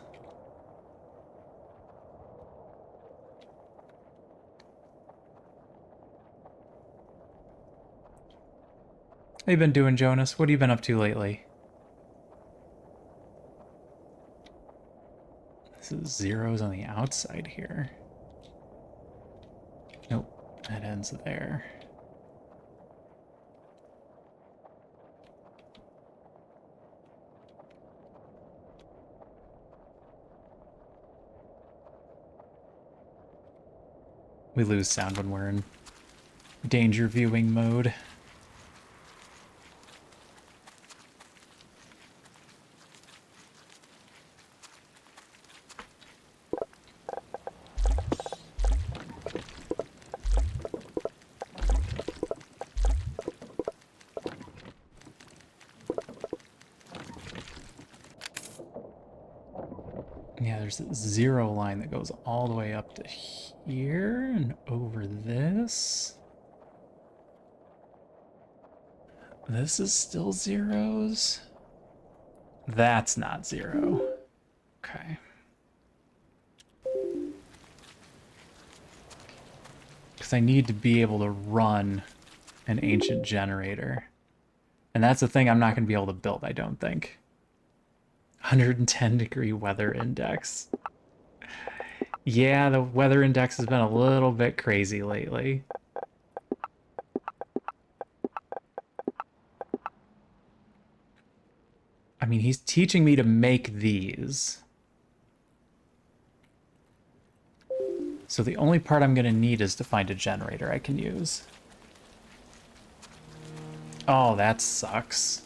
How you been doing, Jonas? What have you been up to lately? This is zeros on the outside here. Nope, that ends there. We lose sound when we're in danger viewing mode. Yeah, there's a 0 line that goes all the way up to here and over this. This is still zeros. That's not 0. Okay. Because I need to be able to run an ancient generator. And that's the thing I'm not going to be able to build, I don't think. 110-degree weather index. Yeah, the weather index has been a little bit crazy lately. I mean, he's teaching me to make these. So the only part I'm going to need is to find a generator I can use. Oh, that sucks.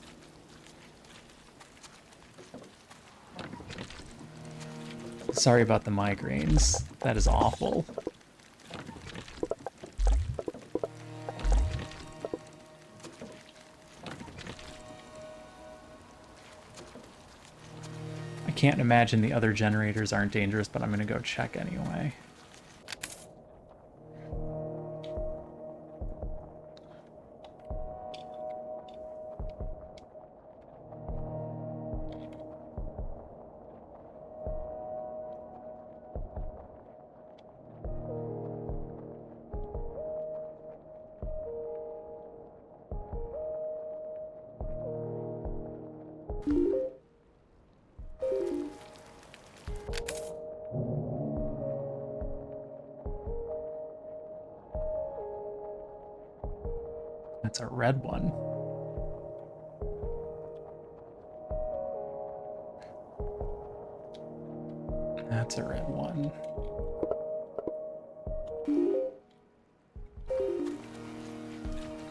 Sorry about the migraines. That is awful. I can't imagine the other generators aren't dangerous, but I'm going to go check anyway. That's a red one. That's a red one.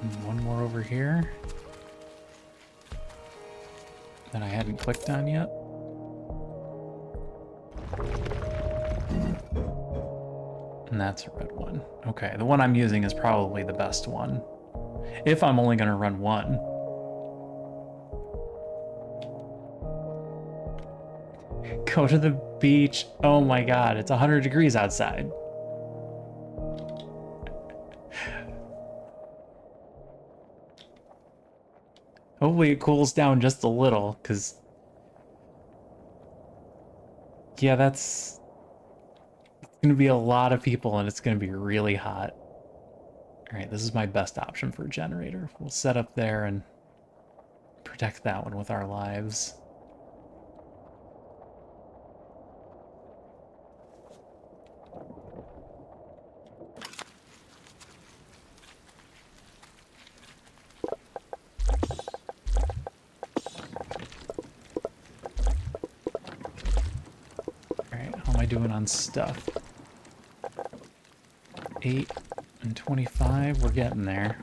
And one more over here that I hadn't clicked on yet. And that's a red one. Okay, the one I'm using is probably the best one. If I'm only going to run one. Go to the beach. Oh my god, it's 100 degrees outside. Hopefully it cools down just a little, because... yeah, that's... it's going to be a lot of people, and it's going to be really hot. Alright, this is my best option for a generator. We'll set up there and protect that one with our lives. Doing on stuff. 8 and 25, we're getting there.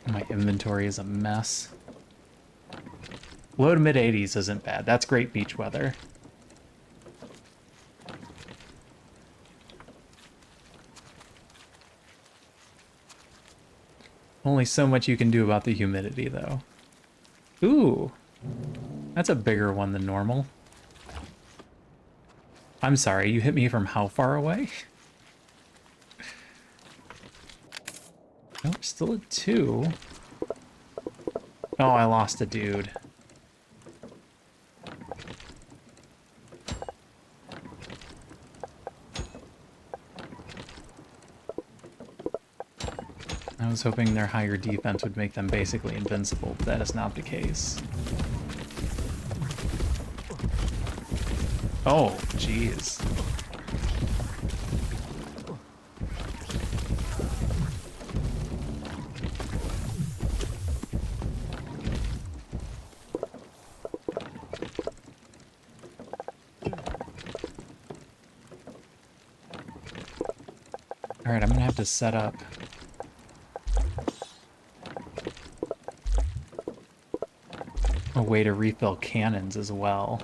My inventory is a mess. Low to mid 80s isn't bad. That's great beach weather. Only so much you can do about the humidity, though. Ooh, that's a bigger one than normal. I'm sorry, you hit me from how far away? No, we're still at 2. Oh, I lost a dude. I was hoping their higher defense would make them basically invincible, but that is not the case. Oh, jeez. All right, I'm gonna have to set up a way to refill cannons as well.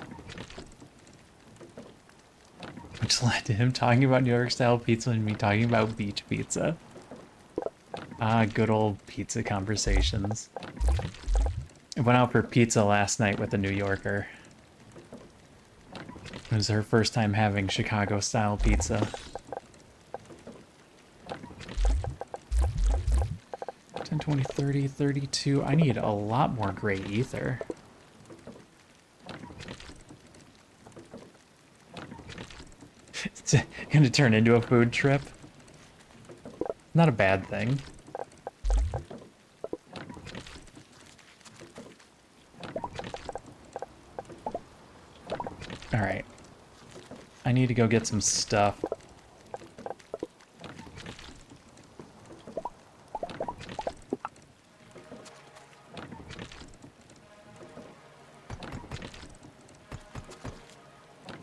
Which led to him talking about New York style pizza and me talking about beach pizza. Ah, good old pizza conversations. I went out for pizza last night with a New Yorker. It was her first time having Chicago style pizza. 10, 20, 30, 32. I need a lot more gray ether. It's gonna turn into a food trip. Not a bad thing. Alright. I need to go get some stuff.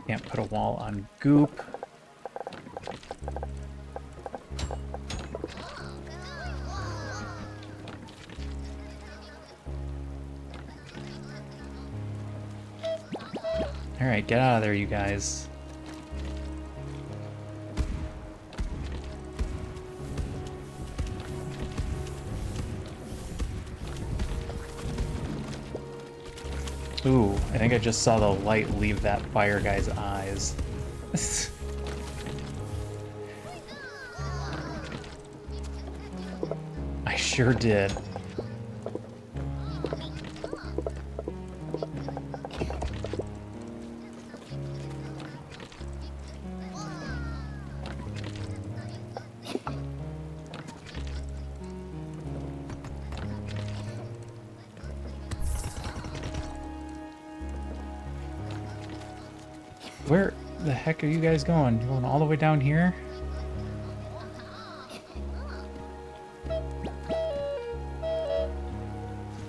Can't put a wall on goop. Alright, get out of there, you guys. Ooh, I think I just saw the light leave that fire guy's eyes. I sure did. Where the heck are you guys going? You're going all the way down here?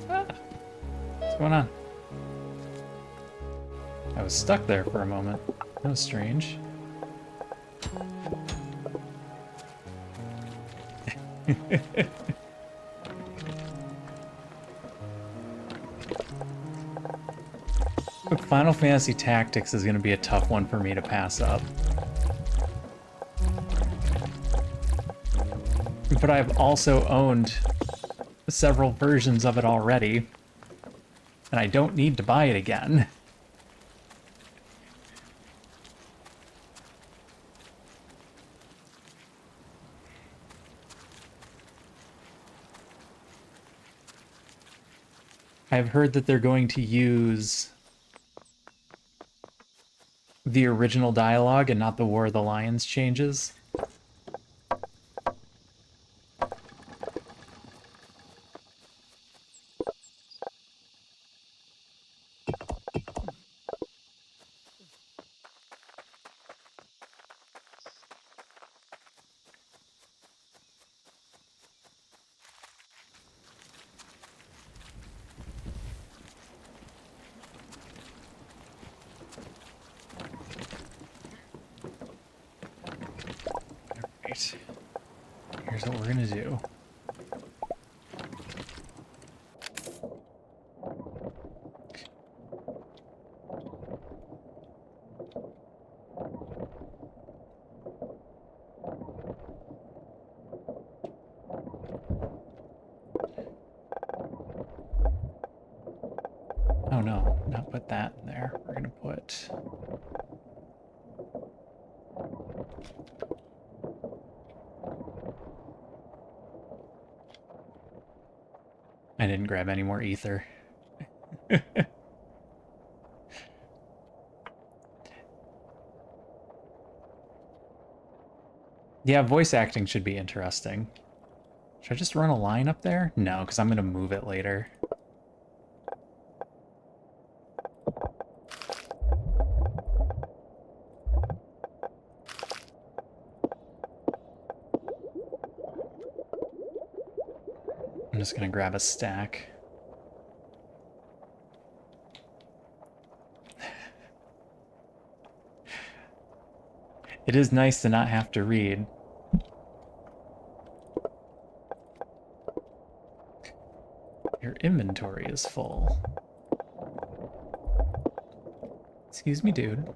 Ah, what's going on? I was stuck there for a moment. That was strange. Final Fantasy Tactics is going to be a tough one for me to pass up. But I've also owned several versions of it already, and I don't need to buy it again. I've heard that they're going to use the original dialogue and not the War of the Lions changes. Here's what we're gonna do. Oh no, not put that in there. We're gonna put... I didn't grab any more ether. Yeah, voice acting should be interesting. Should I just run a line up there? No, because I'm going to move it later. I'm just going to grab a stack. It is nice to not have to read. Your inventory is full. Excuse me, dude.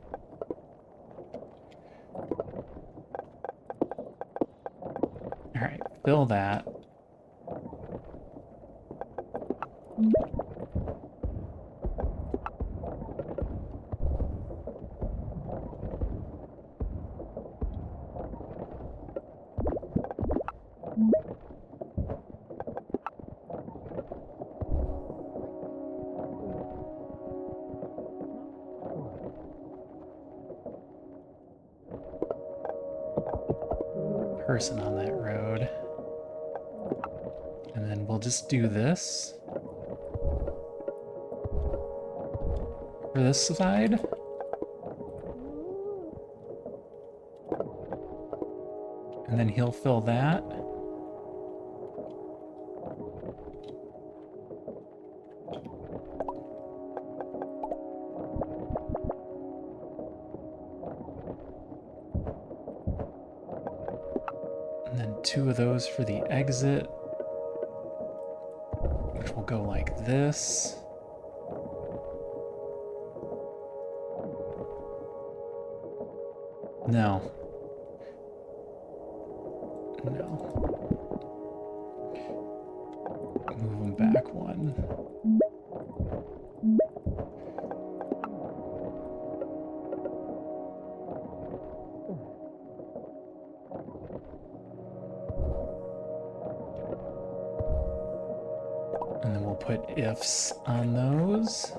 Alright, fill that. Person on that road. And then we'll just do this. For this side. And then he'll fill that. And then 2 of those for the exit, which will go like this. No. No. Move them back 1. And then we'll put ifs on those.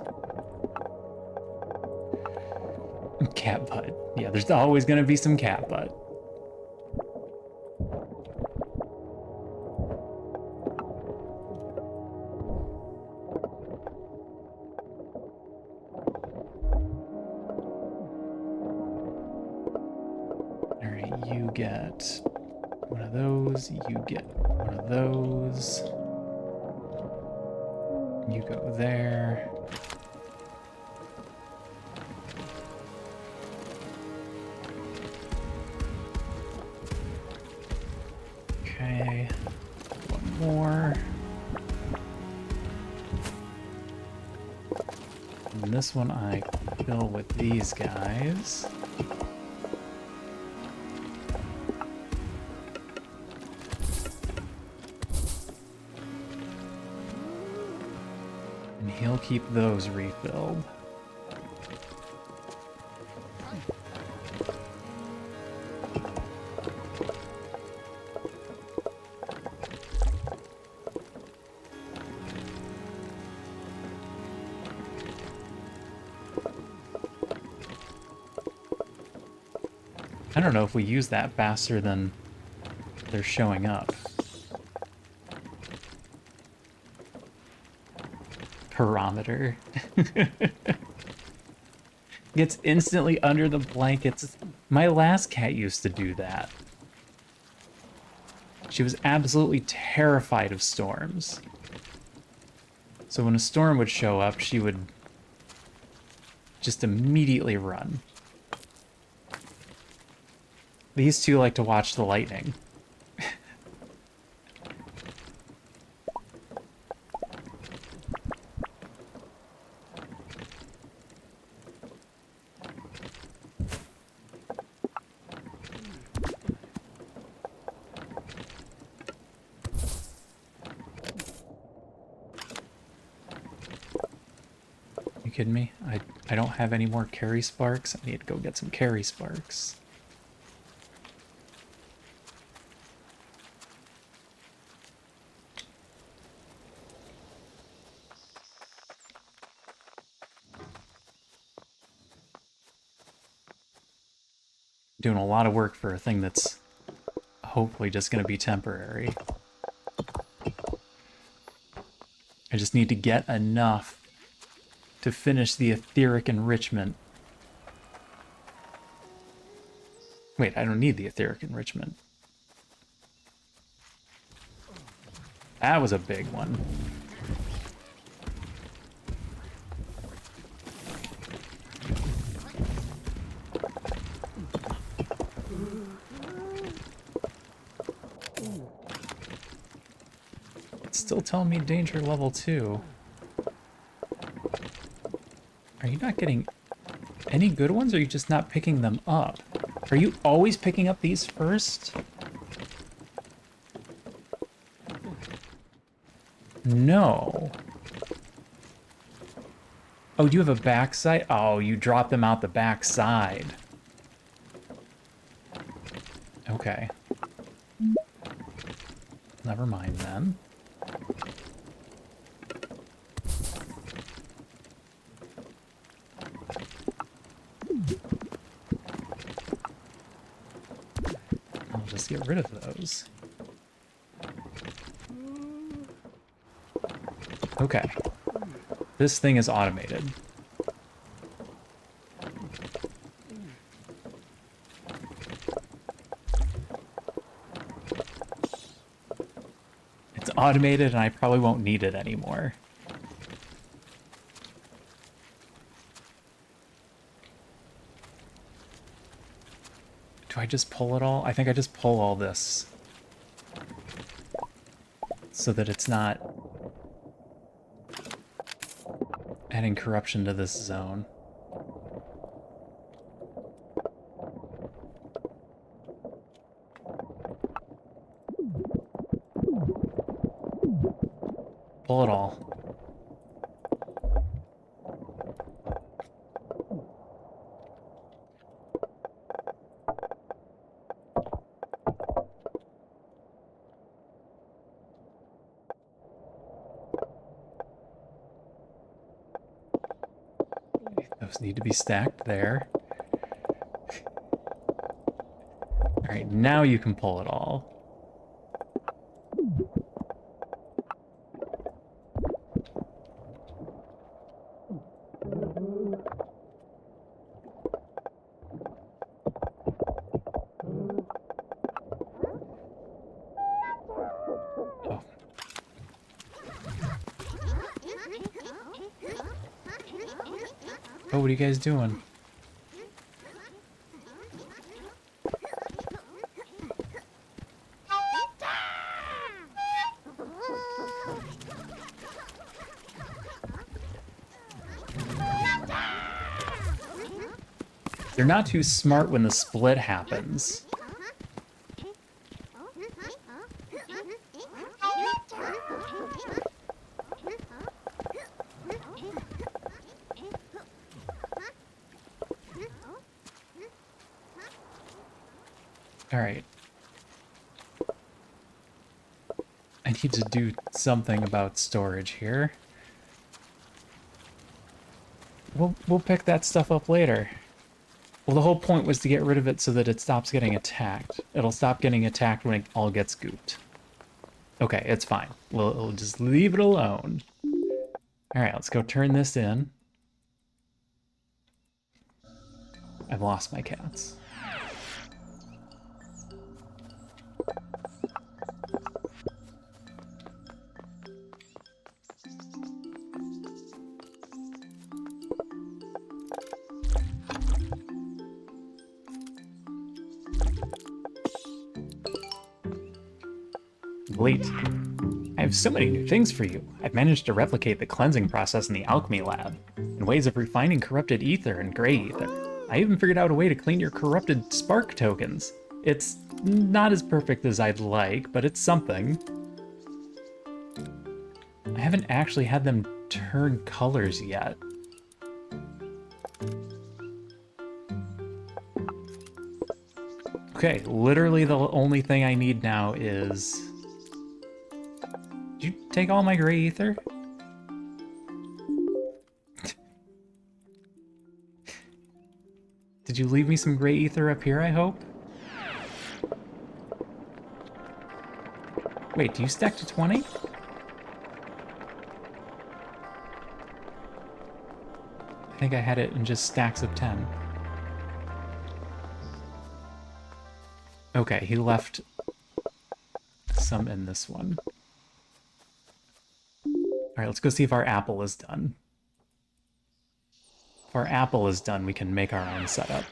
Cat butt. Yeah, there's always going to be some cat butt. You get one of those. You get one of those. You go there. Okay. One more. And this one I fill with these guys. And he'll keep those refilled. I don't know if we use that faster than they're showing up. Parameter. Gets instantly under the blankets. My last cat used to do that. She was absolutely terrified of storms. So when a storm would show up, she would just immediately run. These two like to watch the lightning. You kidding me? I don't have any more carry sparks. I need to go get some carry sparks. Doing a lot of work for a thing that's hopefully just going to be temporary. I just need to get enough to finish the etheric enrichment. Wait, I don't need the etheric enrichment. That was a big one. It's still telling me danger level 2. Are you not getting any good ones, or are you just not picking them up? Are you always picking up these first? No. Oh, do you have a backside? Oh, you drop them out the backside. Okay. Never mind then. I'll just get rid of those. Okay. This thing is automated. It's automated and I probably won't need it anymore. Do I just pull it all? I think I just pull all this. So that it's not adding corruption to this zone. Pull it all. Those need to be stacked there. Alright, now you can pull it all. Oh, what are you guys doing? They're not too smart when the split happens. Alright. I need to do something about storage here. We'll pick that stuff up later. Well, the whole point was to get rid of it so that it stops getting attacked. It'll stop getting attacked when it all gets gooped. Okay, it's fine. We'll just leave it alone. Alright, let's go turn this in. I've lost my cats. Late. I have so many new things for you. I've managed to replicate the cleansing process in the alchemy lab, and ways of refining corrupted ether and gray ether. I even figured out a way to clean your corrupted spark tokens. It's not as perfect as I'd like, but it's something. I haven't actually had them turn colors yet. Okay, literally the only thing I need now is... Did you take all my gray ether? Did you leave me some gray ether up here, I hope? Wait, do you stack to 20? I think I had it in just stacks of 10. Okay, he left some in this one. Alright, let's go see if our apple is done. If our apple is done, we can make our own setup.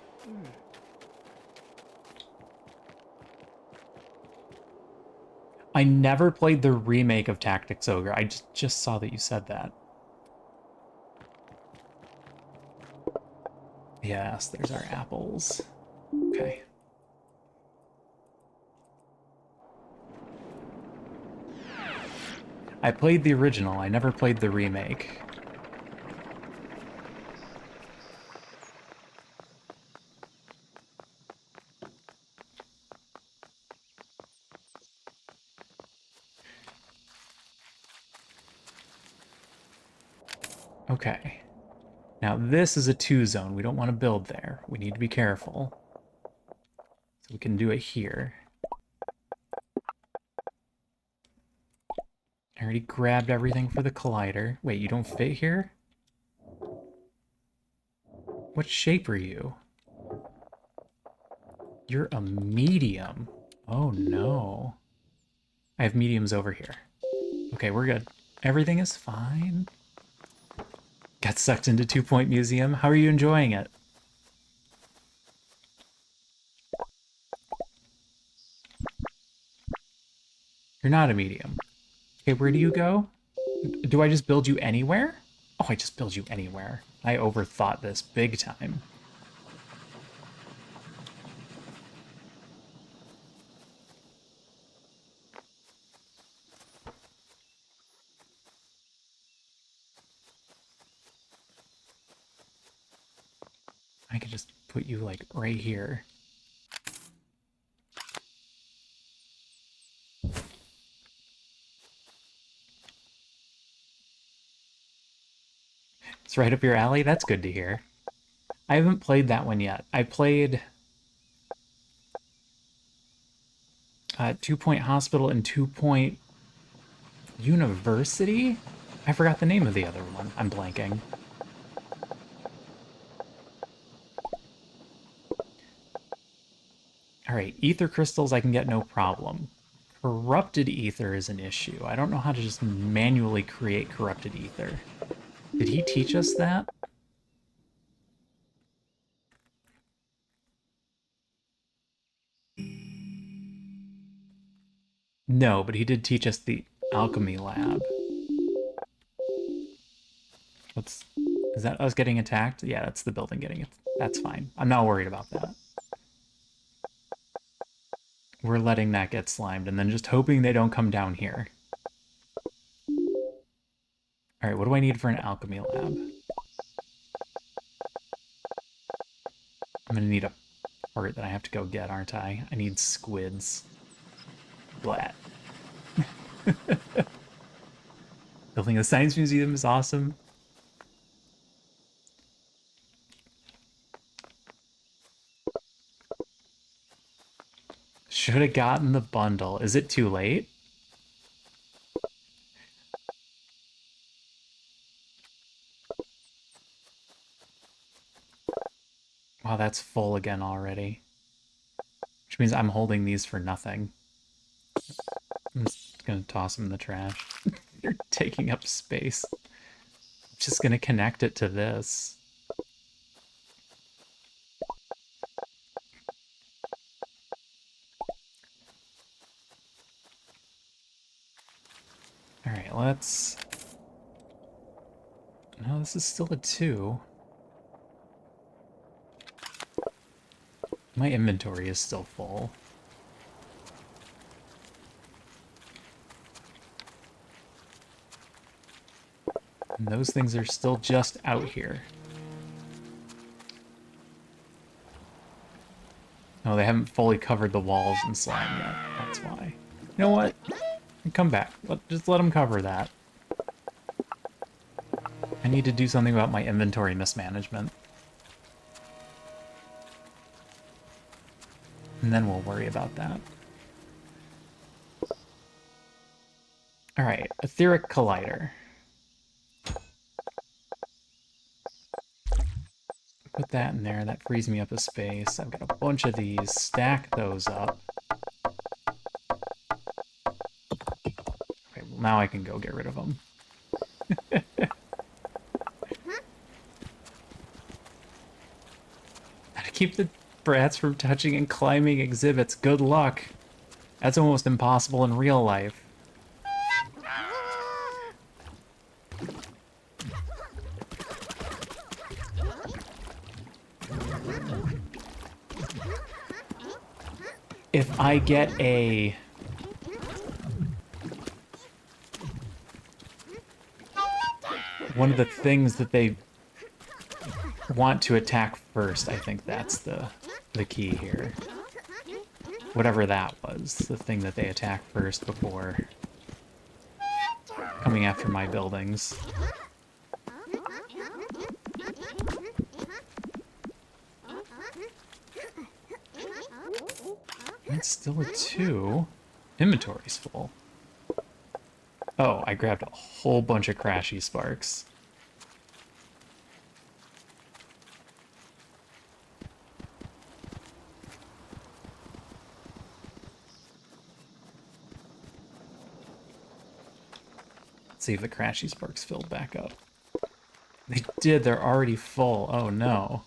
I never played the remake of Tactics Ogre. I just saw that you said that. Yes, there's our apples. Okay. I played the original, I never played the remake. Okay. Now this is a 2-zone. We don't want to build there. We need to be careful. So we can do it here. I already grabbed everything for the collider. Wait, you don't fit here? What shape are you? You're a medium. Oh no. I have mediums over here. Okay, we're good. Everything is fine. Got sucked into 2 Point Museum. How are you enjoying it? You're not a medium. Okay, where do you go? Do I just build you anywhere? Oh, I just build you anywhere. I overthought this big time. I could just put you, like, right here. It's right up your alley? That's good to hear. I haven't played that one yet. I played 2 Point Hospital and 2 Point University? I forgot the name of the other one. I'm blanking. Alright, ether crystals I can get no problem. Corrupted ether is an issue. I don't know how to just manually create corrupted ether. Did he teach us that? No, but he did teach us the alchemy lab. What's... Is that us getting attacked? Yeah, that's the building getting it. That's fine. I'm not worried about that. We're letting that get slimed and then just hoping they don't come down here. Alright, what do I need for an alchemy lab? I'm gonna need a part that I have to go get, aren't I? I need squids. Blat. Building a science museum is awesome. Should have gotten the bundle. Is it too late? Wow, that's full again already. Which means I'm holding these for nothing. I'm just gonna toss them in the trash. You're taking up space. I'm just gonna connect it to this. Alright, let's... No, this is still a 2. My inventory is still full. And those things are still just out here. No, they haven't fully covered the walls in slime yet. That's why. You know what? Come back. Just let them cover that. I need to do something about my inventory mismanagement. And then we'll worry about that. Alright, etheric collider. Put that in there, that frees me up a space. I've got a bunch of these, stack those up. Okay, well now I can go get rid of them. How to keep the brats from touching and climbing exhibits. Good luck. That's almost impossible in real life. If I get a... one of the things that they want to attack first, I think that's the key here. Whatever that was, the thing that they attack first before coming after my buildings. It's still a 2. Inventory's full. Oh, I grabbed a whole bunch of crashy sparks. Let's see if the crashy sparks filled back up. They did, they're already full. Oh no.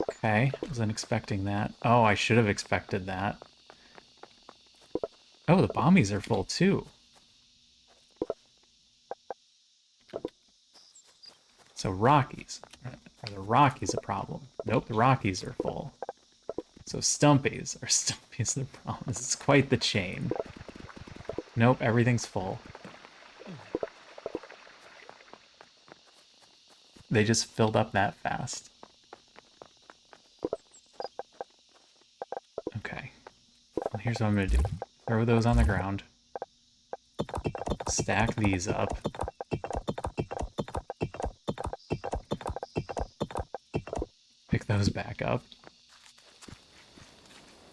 Okay, wasn't expecting that. Oh, I should have expected that. Oh, the bombies are full too. So Rockies. Are the Rockies a problem? Nope, the Rockies are full. So Stumpies. Are Stumpies the problem? This is quite the chain. Nope, everything's full. They just filled up that fast. Okay. Well, here's what I'm gonna do. Throw those on the ground. Stack these up. Pick those back up.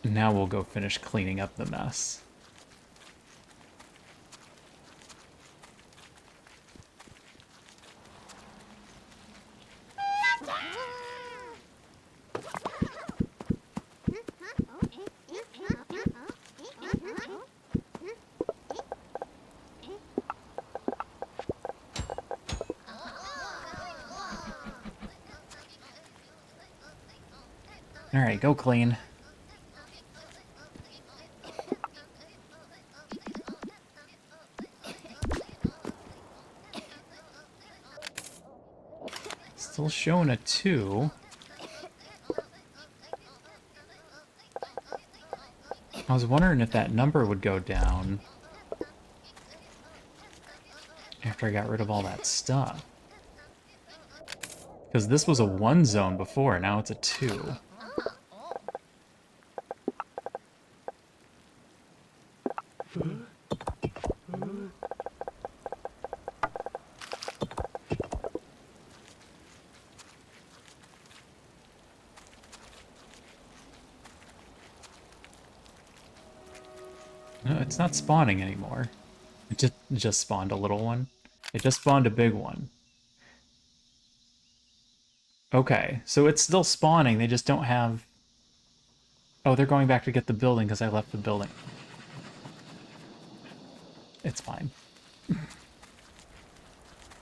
And now we'll go finish cleaning up the mess. Alright, go clean. showing a 2. I was wondering if that number would go down after I got rid of all that stuff. Because this was a 1 zone before, now it's a 2. No, it's not spawning anymore. It just spawned a little one. It just spawned a big one. Okay, so it's still spawning, they just don't have... Oh, they're going back to get the building because I left the building. It's fine.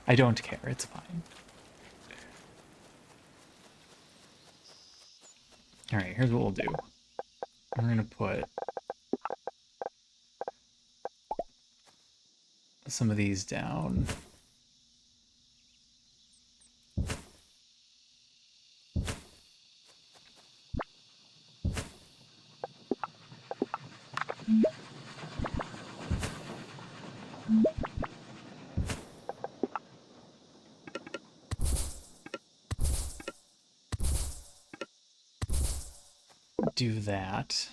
I don't care, it's fine. Alright, here's what we'll do. We're gonna put some of these down. Do that.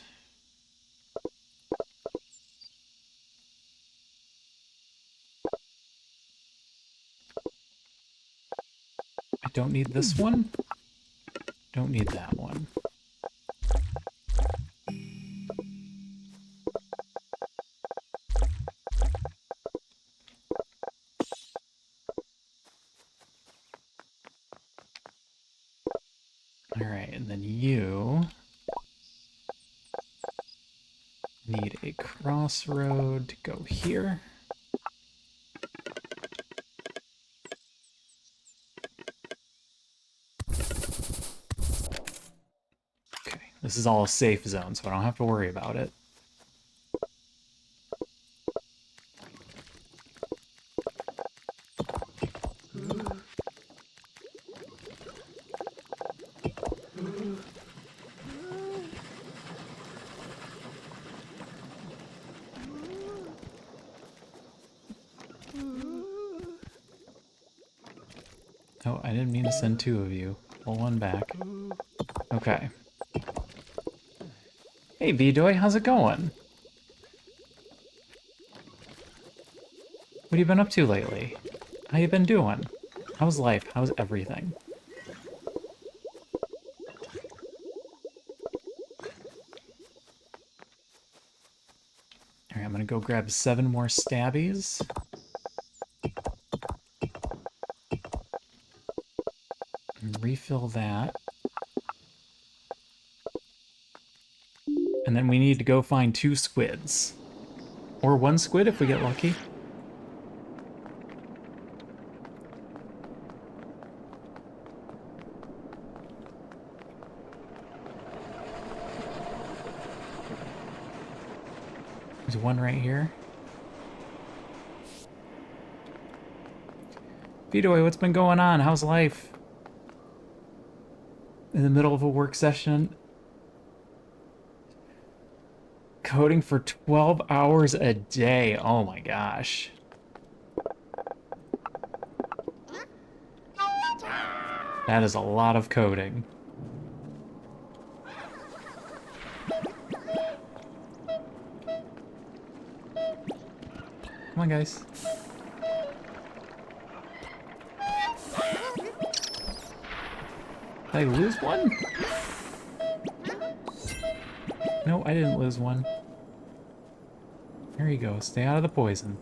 I don't need this one. Don't need that one. Alright, and then you need a crossroad to go here. Okay, this is all a safe zone, so I don't have to worry about it. Oh, I didn't mean to send 2 of you. Pull 1 back. Okay. Hey, B-Doy, how's it going? What have you been up to lately? How you been doing? How's life? How's everything? Alright, I'm gonna go grab 7 more stabbies. And refill that. And then we need to go find 2 squids. Or 1 squid if we get lucky. There's 1 right here. B-Doy, what's been going on? How's life? In the middle of a work session? Coding for 12 hours a day. Oh my gosh. That is a lot of coding. Come on, guys. Did I lose one? No, I didn't lose one. There you go. Stay out of the poison.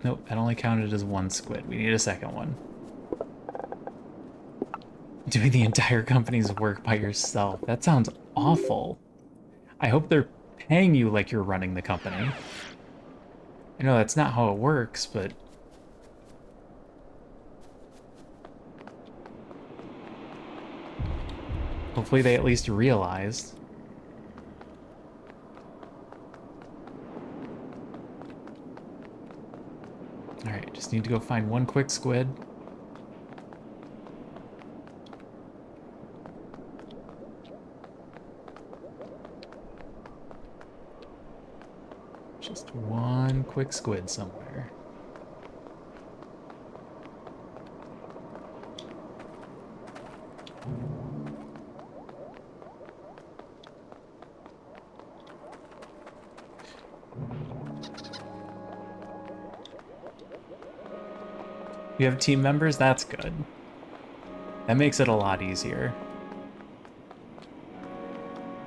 Nope, that only counted as 1 squid. We need a second one. Doing the entire company's work by yourself. That sounds awful. I hope they're paying you like you're running the company. I know that's not how it works, but... hopefully they at least realized. Just need to go find one quick squid. Just one quick squid somewhere. You have team members? That's good. That makes it a lot easier.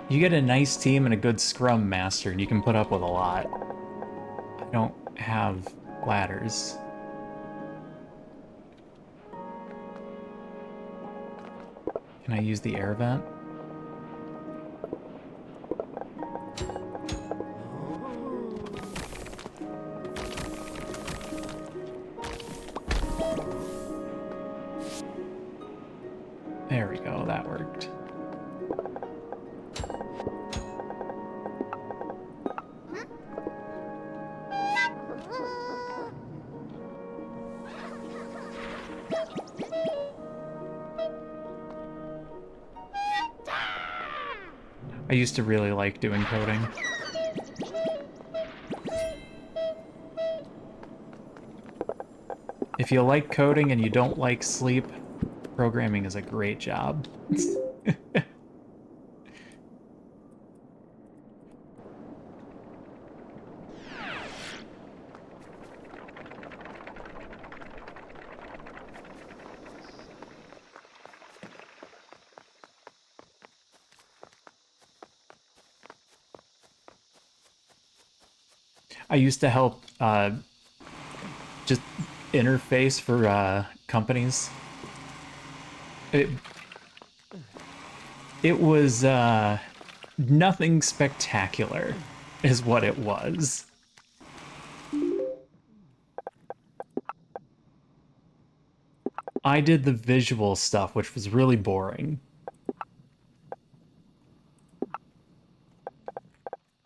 You get a nice team and a good scrum master, and you can put up with a lot. I don't have ladders. Can I use the air vent? There we go, that worked. I used to really like doing coding. If you like coding and you don't like sleep, programming is a great job. I used to help just interface for companies. It was nothing spectacular is what it was. I did the visual stuff, which was really boring.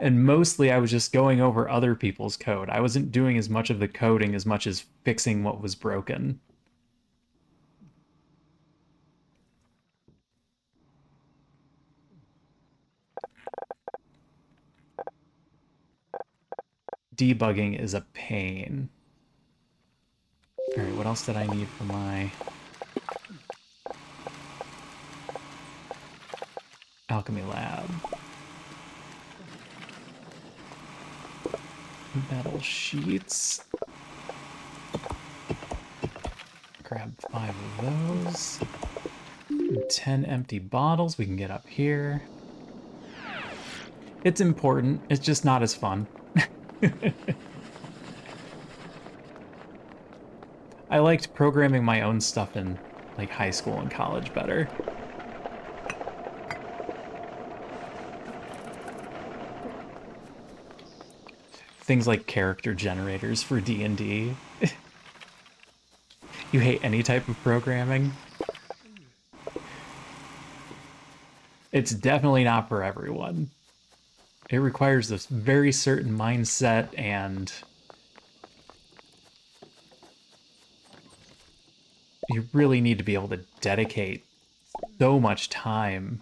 And mostly I was just going over other people's code. I wasn't doing as much of the coding as much as fixing what was broken. Debugging is a pain. Alright, what else did I need for my alchemy lab? Metal sheets. Grab 5 of those. And 10 empty bottles we can get up here. It's important, it's just not as fun. I liked programming my own stuff in like high school and college better. Things like character generators for D&D. You hate any type of programming? It's definitely not for everyone. It requires this very certain mindset and you really need to be able to dedicate so much time.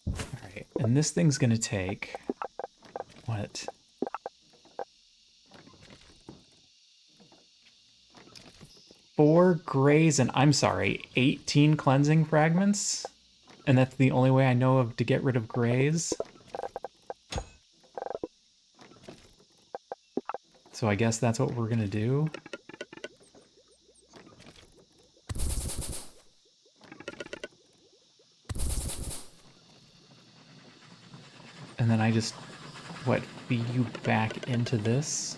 Alright, and this thing's gonna take... what? Four grays and, I'm sorry, 18 cleansing fragments? And that's the only way I know of to get rid of grays? So I guess that's what we're gonna do. And then I just, what, feed you back into this?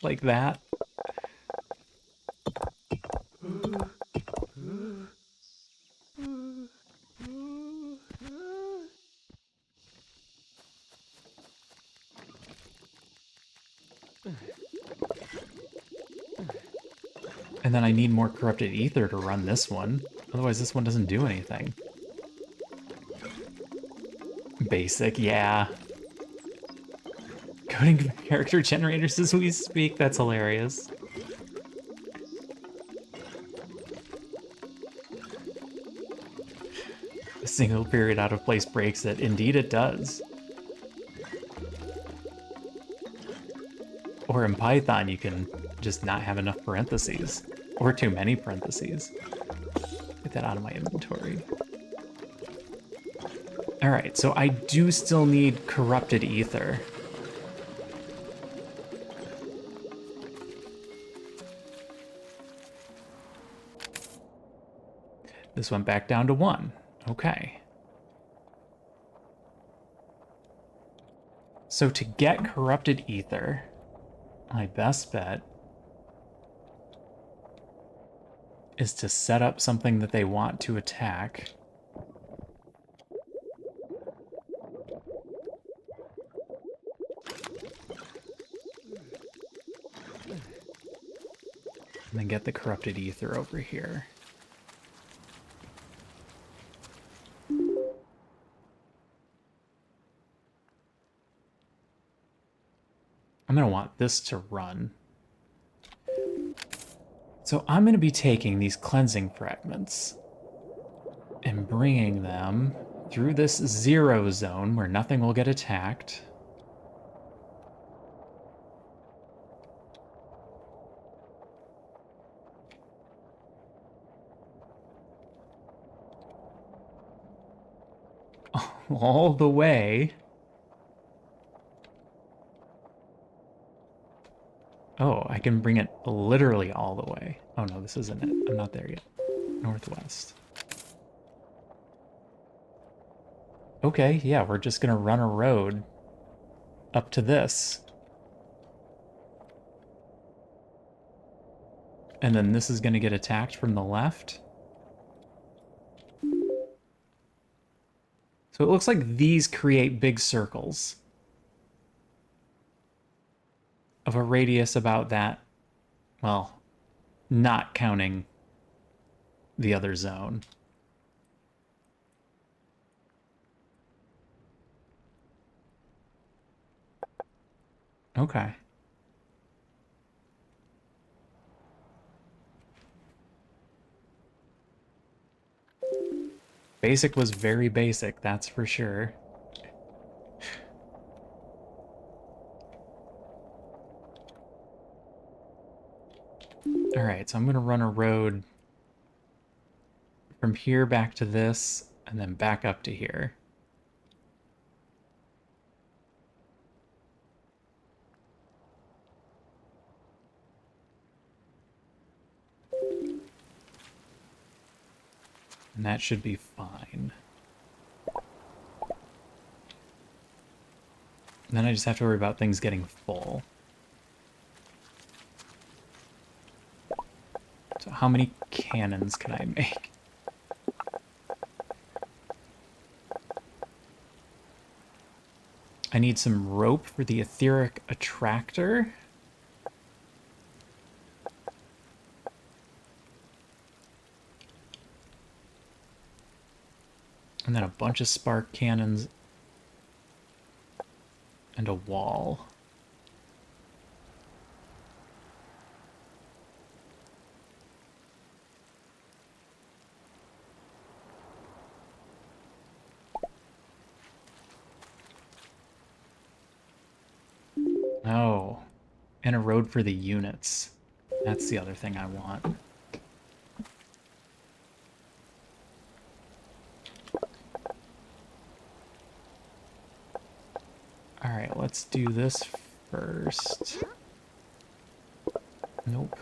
Like that? And then I need more corrupted ether to run this one. Otherwise this one doesn't do anything. Basic, yeah. Coding character generators as we speak, that's hilarious. A single period out of place breaks it. Indeed it does. Or in Python, you can just not have enough parentheses. Or too many parentheses. Get that out of my inventory. Alright, so I do still need corrupted ether. This went back down to 1. Okay. So to get corrupted ether, my best bet is to set up something that they want to attack. And then get the corrupted ether over here. I'm going to want this to run. So I'm going to be taking these cleansing fragments and bringing them through this 0 zone where nothing will get attacked. All the way. Oh, I can bring it literally all the way. Oh no, this isn't it. I'm not there yet. Northwest. Okay, yeah, we're just gonna run a road up to this. And then this is gonna get attacked from the left. So it looks like these create big circles of a radius about that, well, not counting the other zone. Okay. Basic was very basic, that's for sure. Alright, so I'm gonna run a road from here back to this, and then back up to here. And that should be fine. And then I just have to worry about things getting full. So how many cannons can I make? I need some rope for the etheric attractor. And then a bunch of spark cannons and a wall. Oh, and a road for the units. That's the other thing I want. Alright, let's do this first. Nope.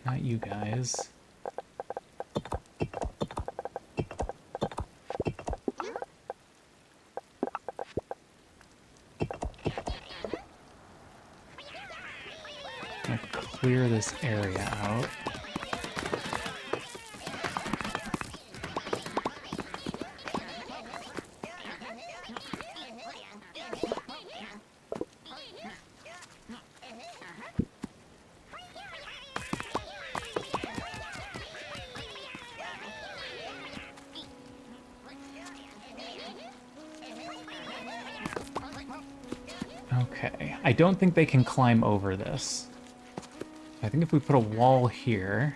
Not you guys. I'm gonna clear this area out. Okay, I don't think they can climb over this. I think if we put a wall here,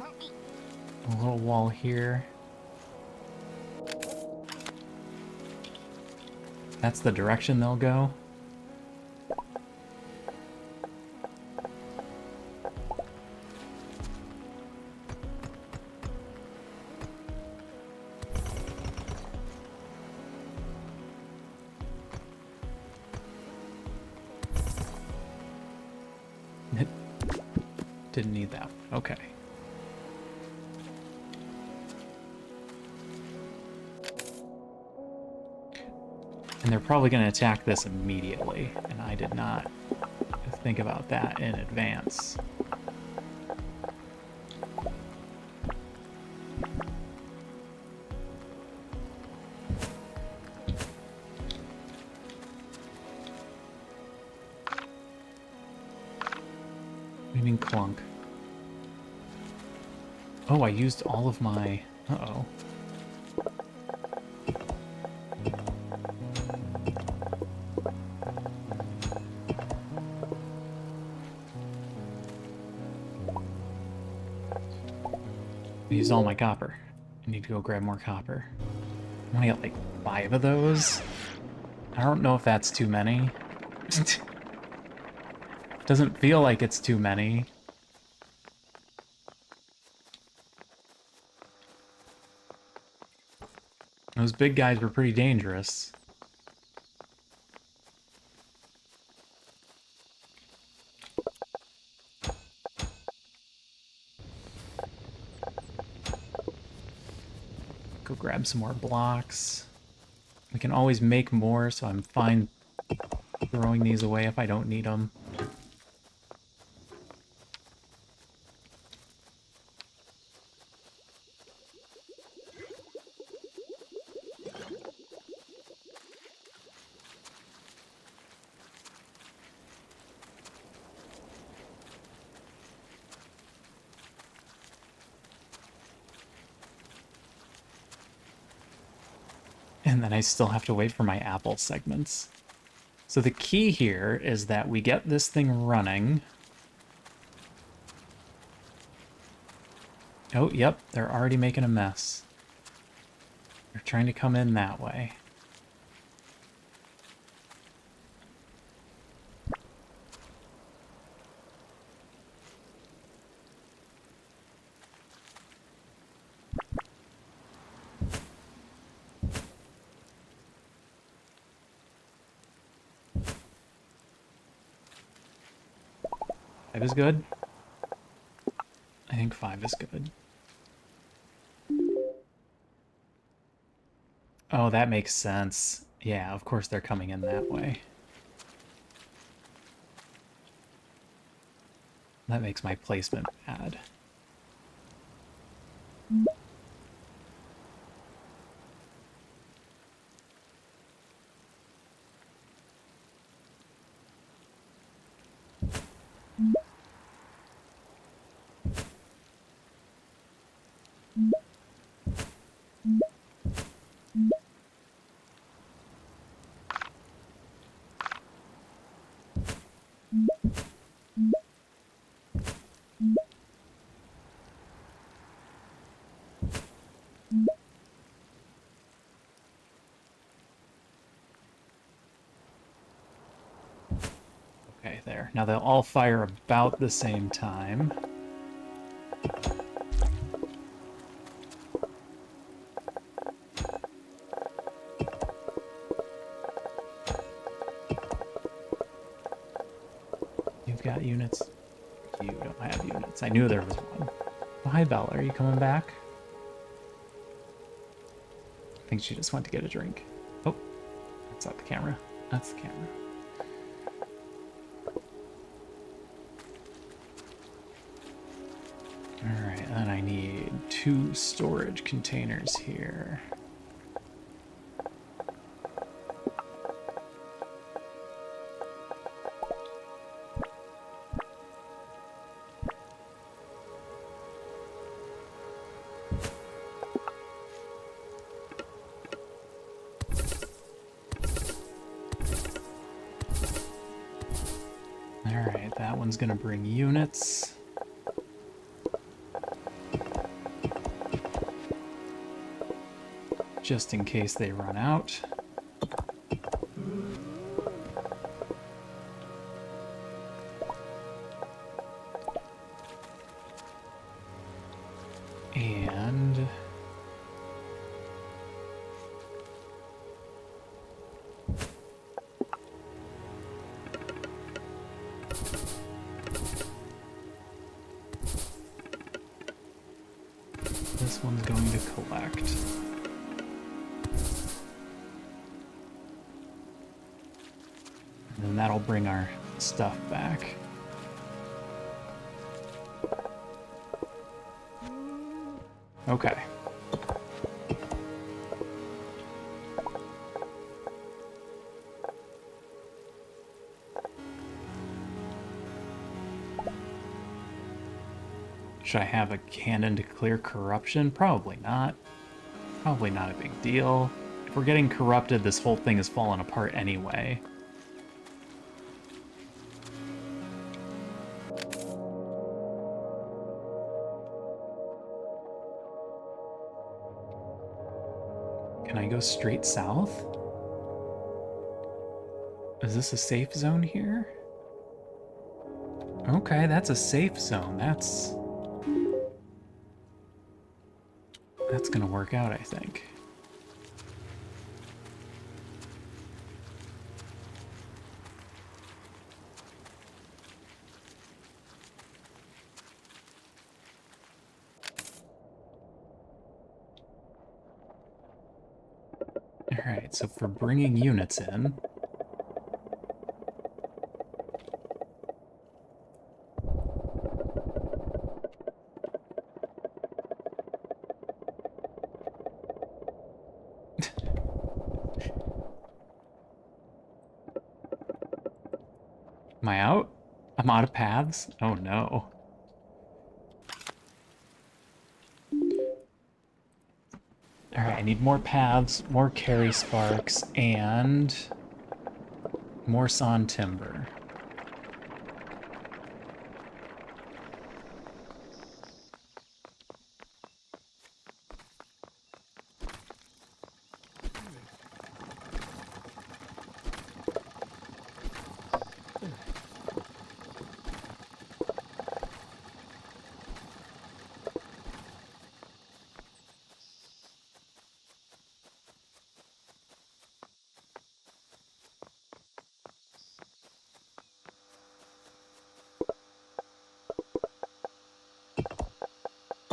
a little wall here, that's the direction they'll go. Didn't need that one. Okay. And they're probably going to attack this immediately, and I did not think about that in advance. What do you mean clunk? Oh, I used all of my... Uh-oh. I used all my copper. I need to go grab more copper. I only got like 5 of those. I don't know if that's too many. Doesn't feel like it's too many. Those big guys were pretty dangerous. Go grab some more blocks. We can always make more, so I'm fine throwing these away if I don't need them. And then I still have to wait for my apple segments. So the key here is that we get this thing running. Oh, yep, they're already making a mess. They're trying to come in that way. Five is good. I think 5 is good. Oh, that makes sense. Yeah, of course they're coming in that way. That makes my placement bad. Okay, there. Now they'll all fire about the same time. You've got units. You don't have units. I knew there was one. Oh, hi, Bella. Are you coming back? I think she just went to get a drink. Oh, that's not the camera. That's the camera. Alright, and I need 2 storage containers here. Alright, that one's gonna bring units. Just in case they run out. And this one's going to collect. And then that'll bring our stuff back. Okay. Should I have a cannon to clear corruption? Probably not. Probably not a big deal. If we're getting corrupted, this whole thing is falling apart anyway. Can I go straight south? Is this a safe zone here? Okay, that's a safe zone. That's gonna work out, I think. Alright, so for bringing units in... Am I out? I'm out of paths? Oh no. Alright, I need more paths, more carry sparks, and more sawn timber.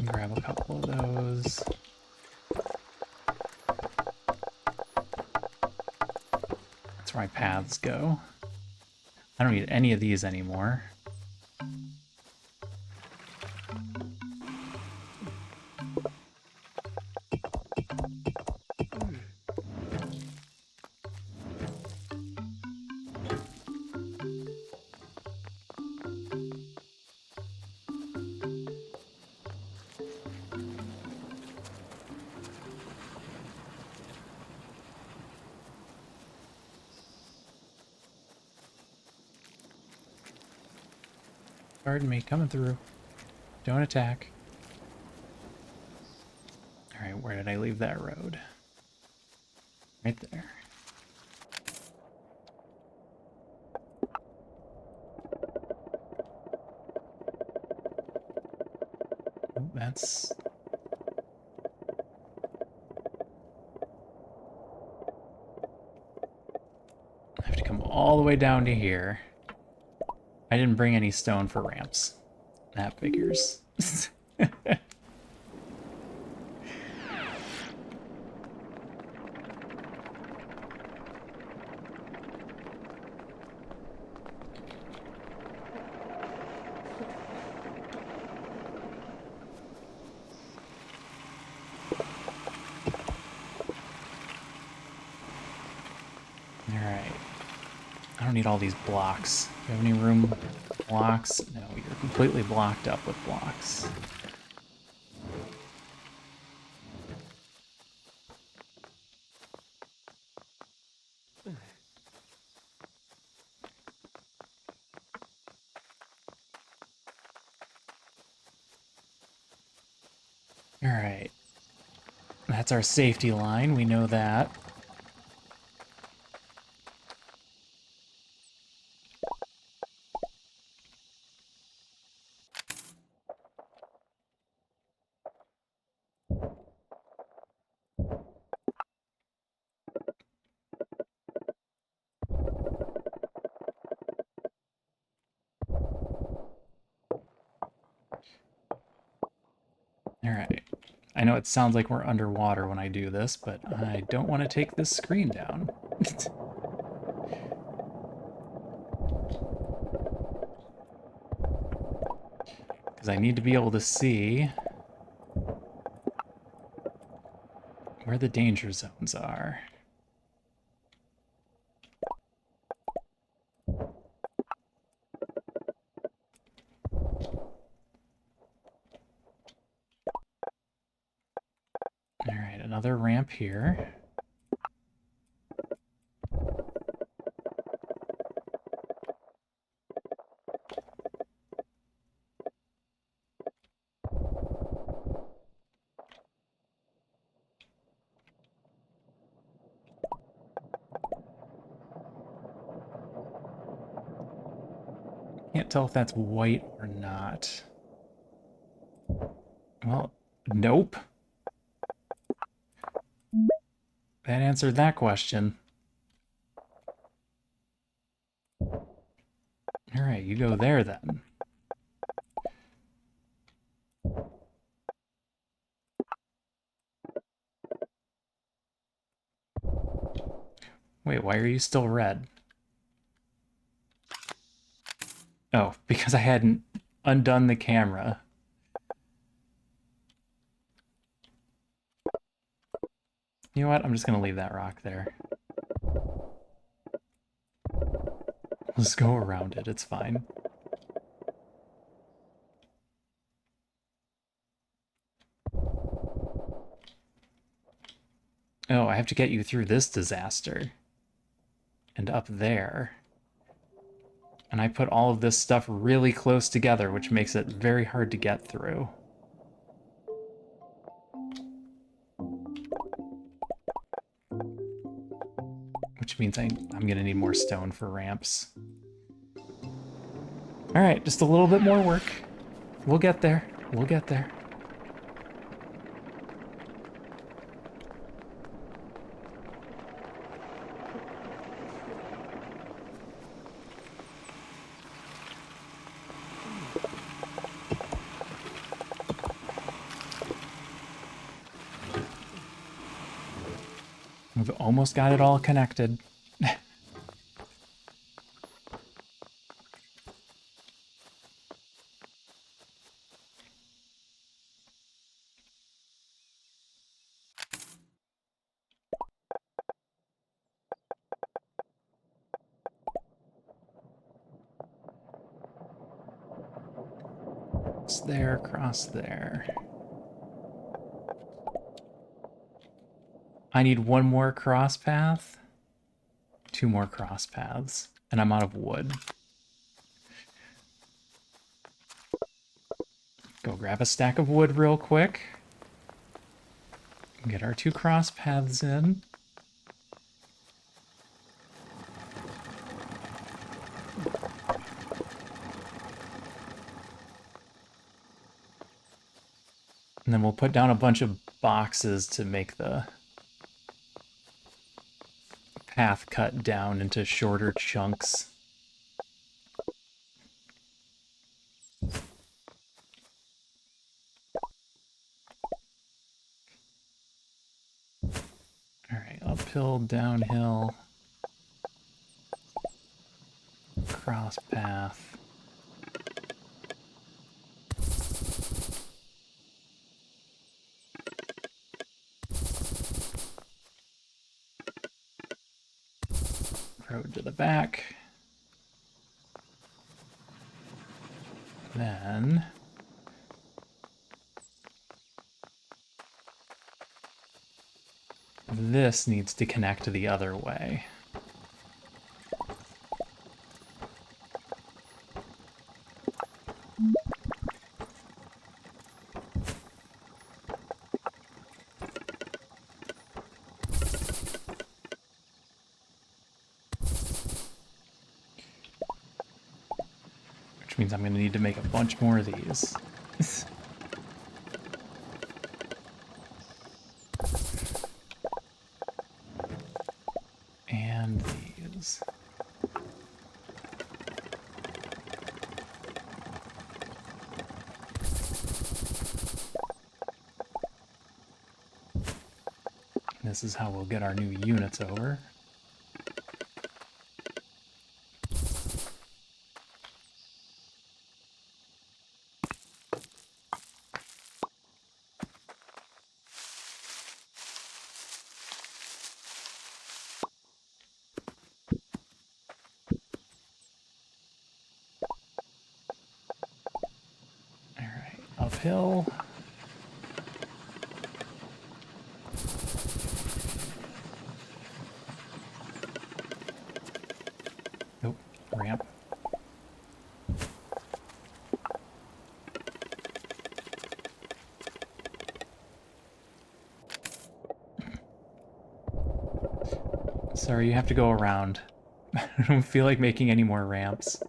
Grab a couple of those. That's where my paths go. I don't need any of these anymore. Pardon me, coming through. Don't attack. Alright, where did I leave that road? Right there. Oh, that's... I have to come all the way down to here. I didn't bring any stone for ramps. That figures. Alright. I don't need all these blocks. Do you have any room? Blocks? No, you're completely blocked up with blocks. All right. That's our safety line. We know that. All right. I know it sounds like we're underwater when I do this, but I don't want to take this screen down. Because I need to be able to see where the danger zones are. All right, another ramp here. Can't tell if that's white or not. Well, nope. That answered that question. All right, you go there then. Wait, why are you still red? Oh, because I hadn't undone the camera. You know what? I'm just going to leave that rock there. Let's go around it. It's fine. Oh, I have to get you through this disaster. And up there. And I put all of this stuff really close together, which makes it very hard to get through. Which means I'm going to need more stone for ramps. All right, just a little bit more work. We'll get there. We'll get there. We've almost got it all connected. It's there, across there. I need one more cross path. 2 more cross paths. And I'm out of wood. Go grab a stack of wood real quick. Get our 2 cross paths in. And then we'll put down a bunch of boxes to make the path cut down into shorter chunks. Alright, uphill, downhill, cross path. Road to the back. Then this needs to connect the other way. Which means I'm going to need to make a bunch more of these. And these. This is how we'll get our new units over. Alright, uphill. Nope, ramp. Sorry, you have to go around. I don't feel like making any more ramps.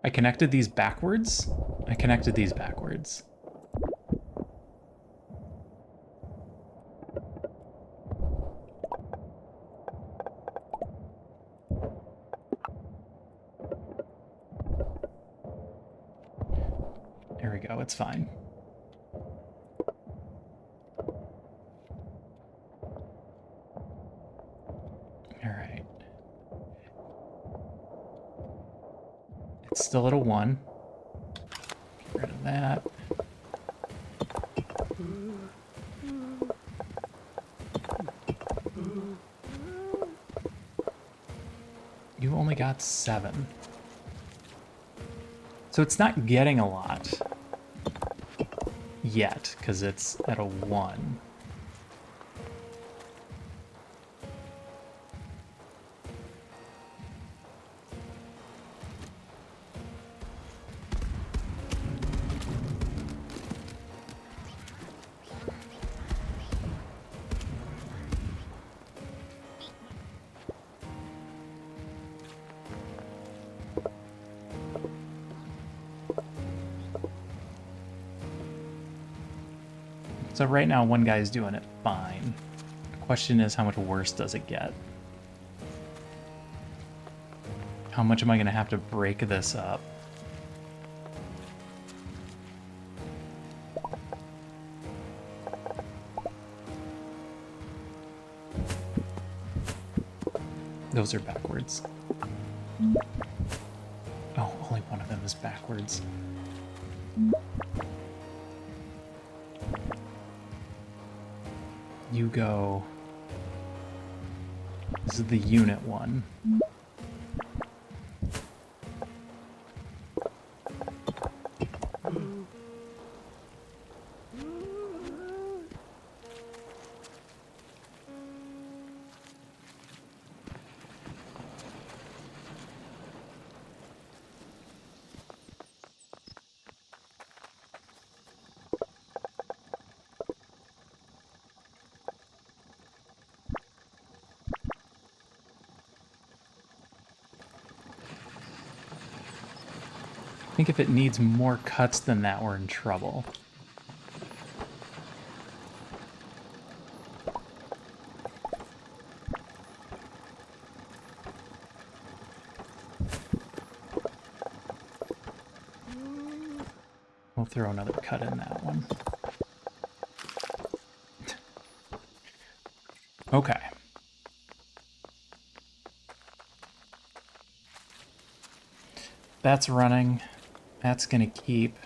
I connected these backwards? I connected these backwards. There we go, it's fine. Alright. It's still at a 1. Get rid of that. You only got 7. So it's not getting a lot yet, because it's at a 1. So right now, one guy's doing it fine. The question is, how much worse does it get? How much am I going to have to break this up? Those are backwards. Oh, only one of them is backwards. You go... This is the unit one. I think if it needs more cuts than that, we're in trouble. We'll throw another cut in that one. Okay. That's running. That's gonna keep.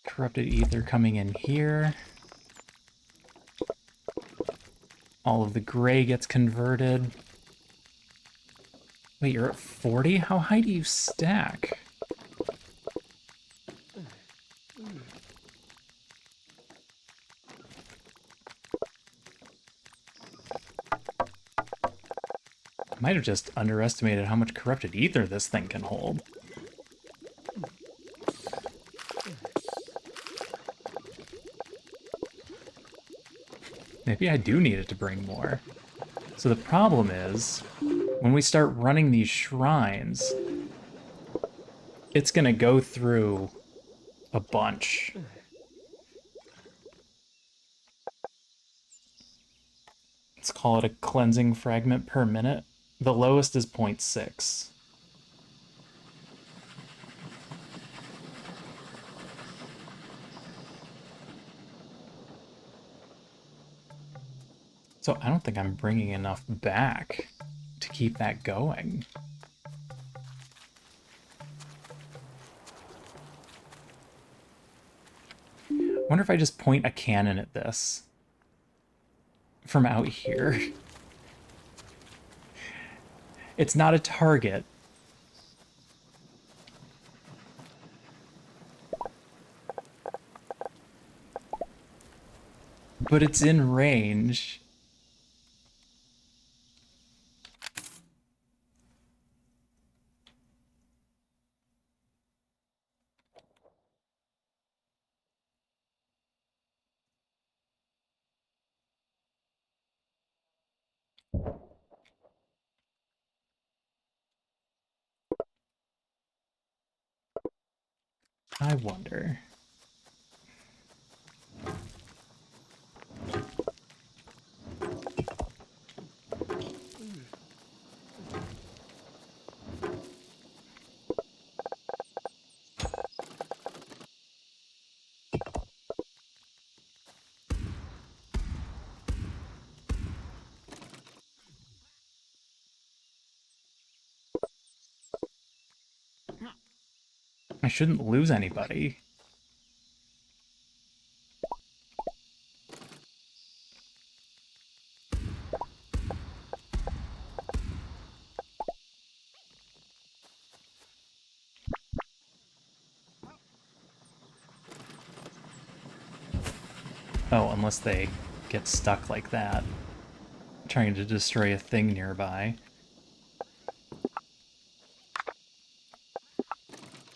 Corrupted ether coming in here. All of the gray gets converted. Wait, you're at 40? How high do you stack? Might have just underestimated how much corrupted ether this thing can hold. Maybe I do need it to bring more. So the problem is, when we start running these shrines, it's gonna go through a bunch. Let's call it a cleansing fragment per minute. The lowest is 0.6. So I don't think I'm bringing enough back to keep that going. I wonder if I just point a cannon at this from out here. It's not a target. But it's in range. I wonder. I shouldn't lose anybody. Oh, unless they get stuck like that, trying to destroy a thing nearby.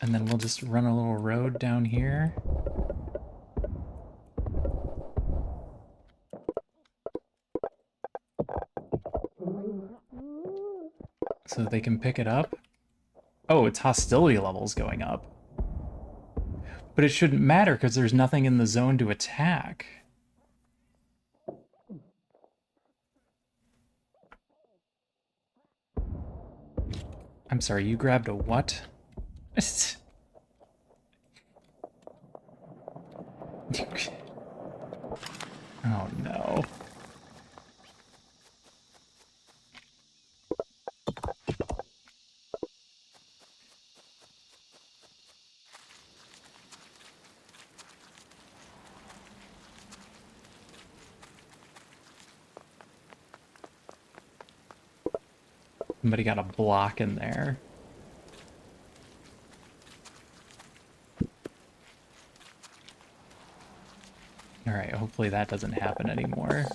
And then we'll just run a little road down here. So that they can pick it up. Oh, its hostility level's going up. But it shouldn't matter because there's nothing in the zone to attack. I'm sorry, you grabbed a what? Oh no. Somebody got a block in there. Alright, hopefully that doesn't happen anymore.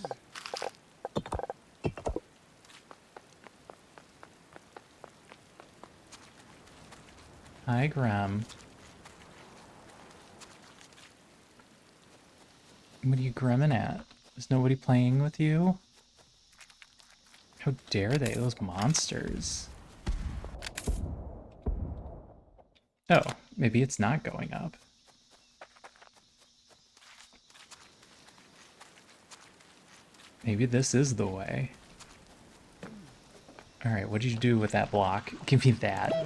Hi, Graham. What are you grumming at? Is nobody playing with you? How dare they, those monsters. Oh, maybe it's not going up. Maybe this is the way. Alright, what did you do with that block? Give me that.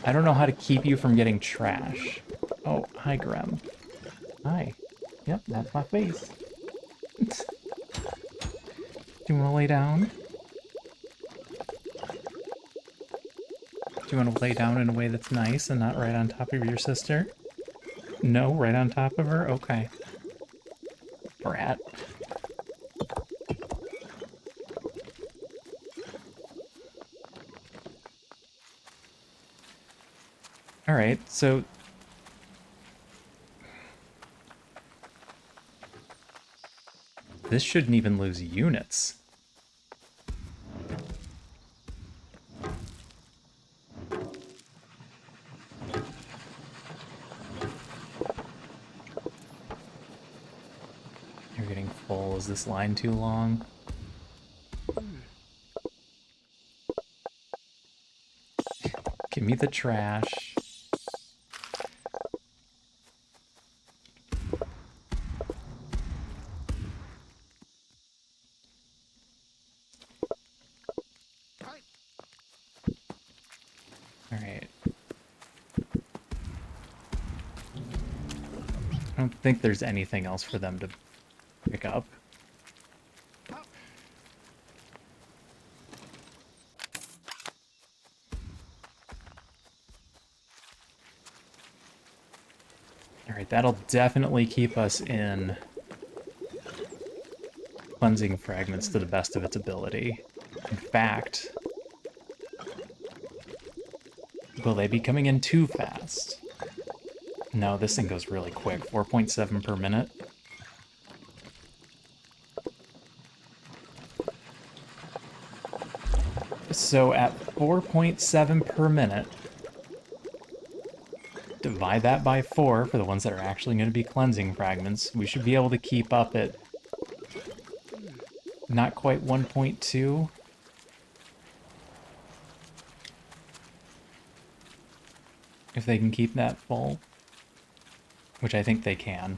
I don't know how to keep you from getting trash. Oh, hi, Grem. Hi. Yep, that's my face. Do you want to lay down? Do you want to lay down in a way that's nice and not right on top of your sister? No, right on top of her? Okay. Brat. Alright, so... this shouldn't even lose units. You're getting full. Is this line too long? Give me the trash. Alright. I don't think there's anything else for them to pick up. Alright, that'll definitely keep us in cleansing fragments to the best of its ability. In fact, will they be coming in too fast? No, this thing goes really quick. 4.7 per minute. So at 4.7 per minute, divide that by 4 for the ones that are actually going to be cleansing fragments. We should be able to keep up at not quite 1.2. If they can keep that full, which I think they can.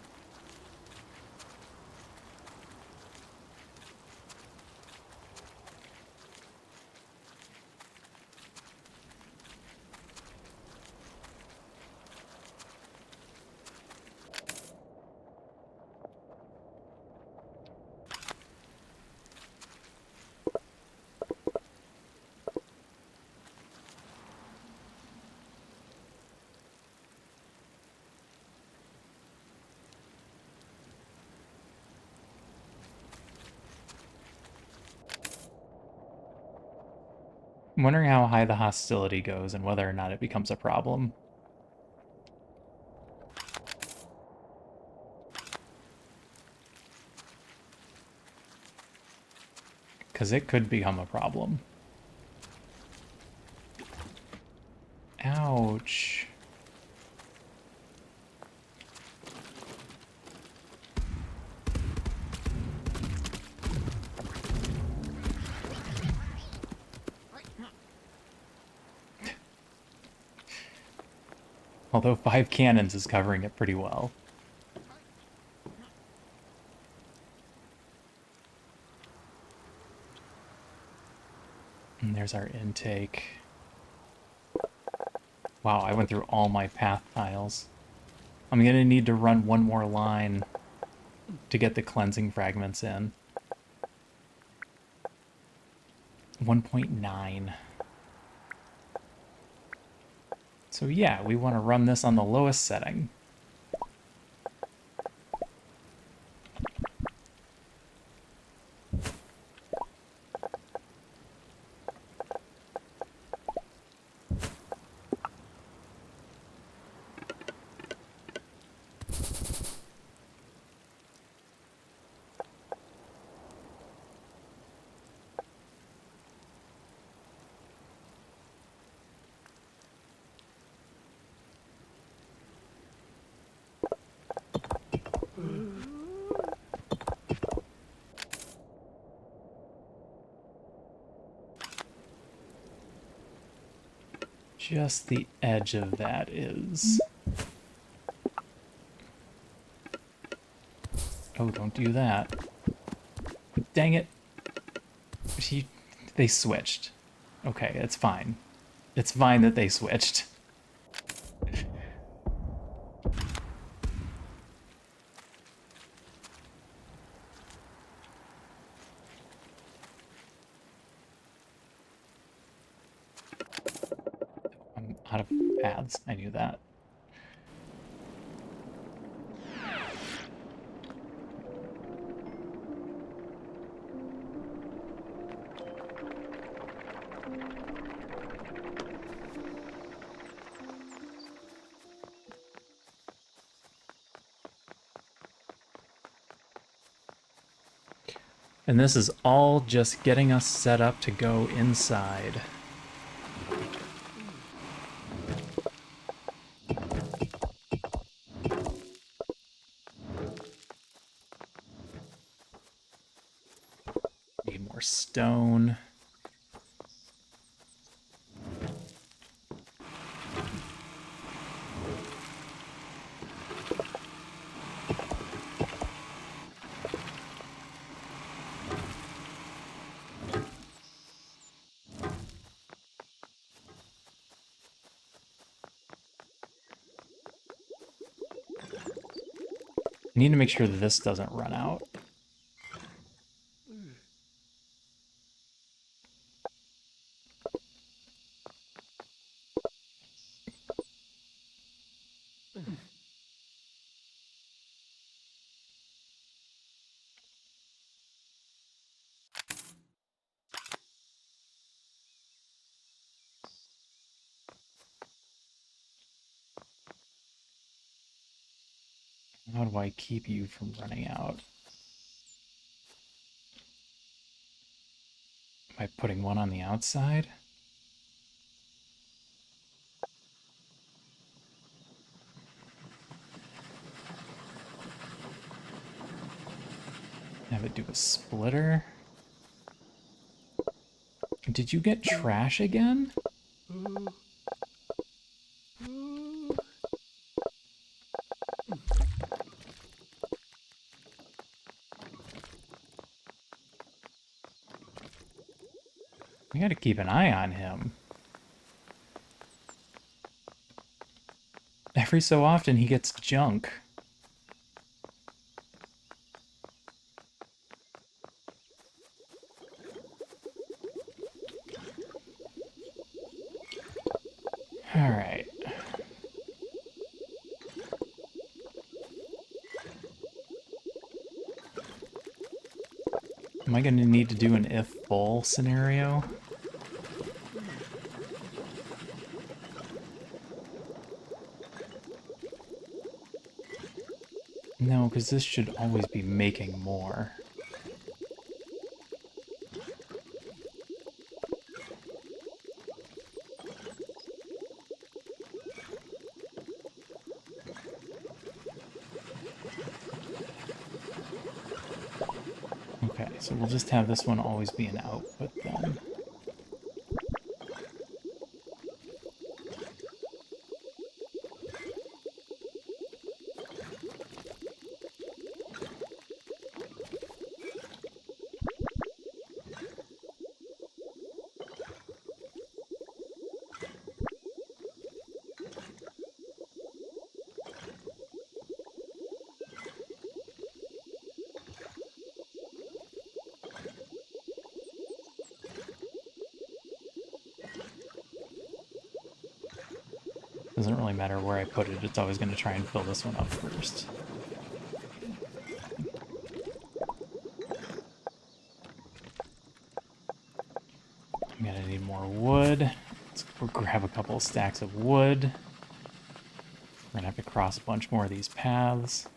I'm wondering how high the hostility goes and whether or not it becomes a problem. Because it could become a problem. Ouch. Although 5 cannons is covering it pretty well. And there's our intake. Wow, I went through all my path tiles. I'm gonna need to run one more line to get the cleansing fragments in. 1.9. So yeah, we want to run this on the lowest setting. Just the edge of that is... Oh, don't do that. Dang it. They switched. Okay, it's fine. It's fine that they switched. I'm out of paths. I knew that. And this is all just getting us set up to go inside. need more stone. I need to make sure that this doesn't run out. How do I keep you from running out? By putting one on the outside? Have it do a splitter? Did you get trash again? We gotta keep an eye on him. Every so often he gets junk. Alright. Am I gonna need to do an if full scenario? No, because this should always be making more. Okay, so we'll just have this one always be an output then. Doesn't really matter where I put it, it's always going to try and fill this one up first. I'm going to need more wood. Let's go grab a couple of stacks of wood. We're going to have to cross a bunch more of these paths.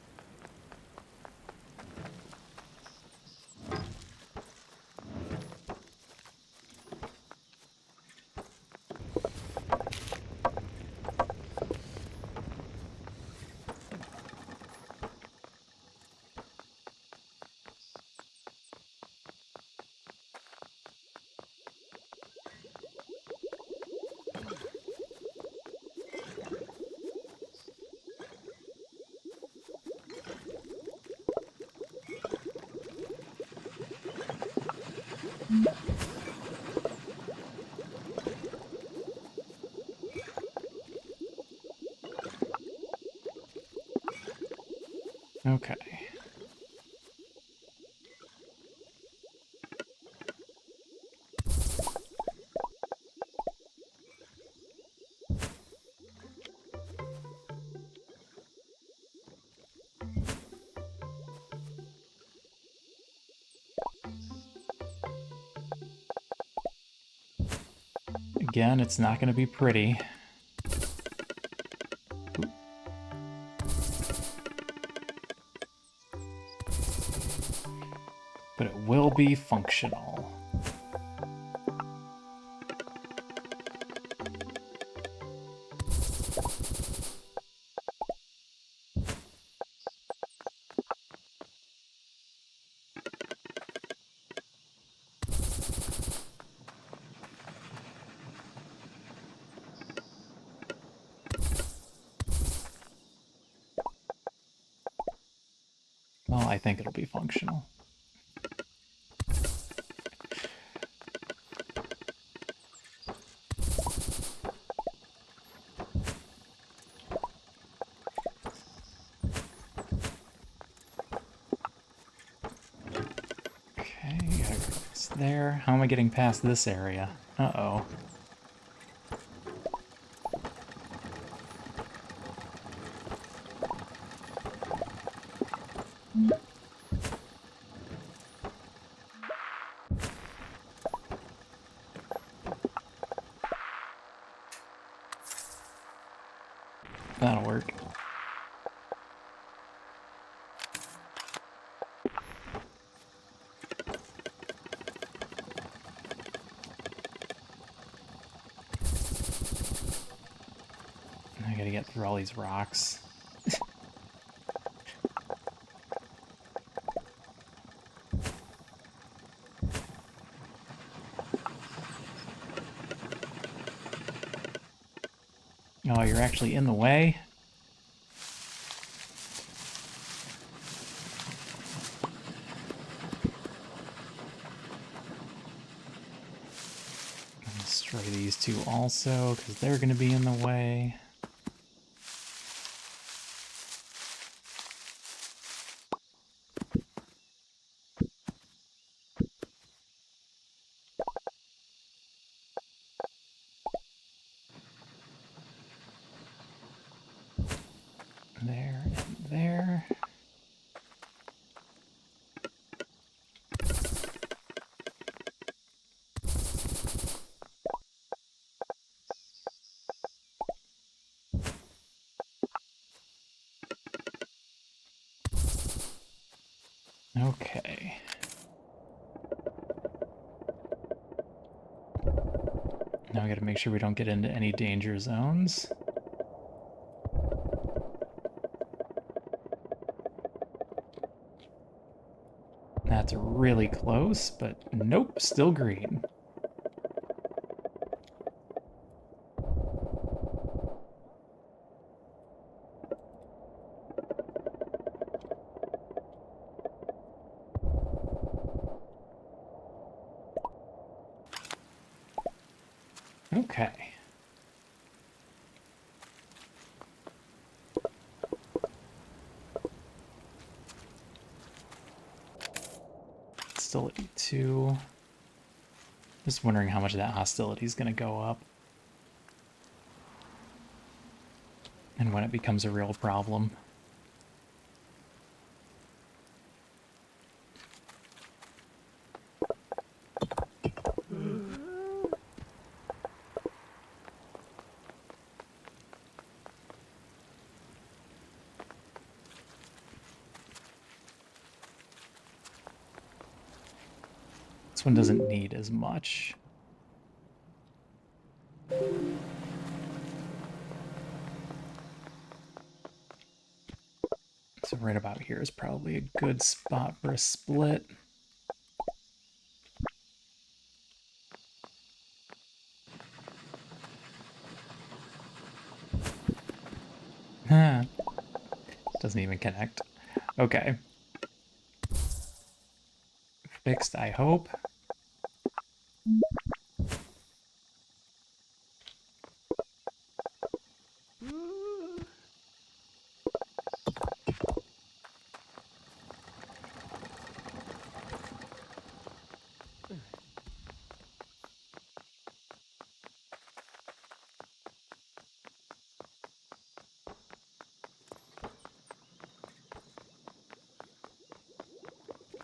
Okay. Again, it's not going to be pretty. But it will be functional. Well, I think it'll be functional. Okay, gotta go past there. How am I getting past this area? Uh-oh. That'll work. I gotta get through all these rocks. Oh, you're actually in the way? Destroy these two also, because they're going to be in the way. There and there. Okay. Now I gotta make sure we don't get into any danger zones. That's really close, but nope, still green. Okay. Hostility 2. Just wondering how much of that hostility is going to go up. And when it becomes a real problem. This one doesn't need as much. So right about here is probably a good spot for a split. Huh. Doesn't even connect. Okay. Fixed, I hope.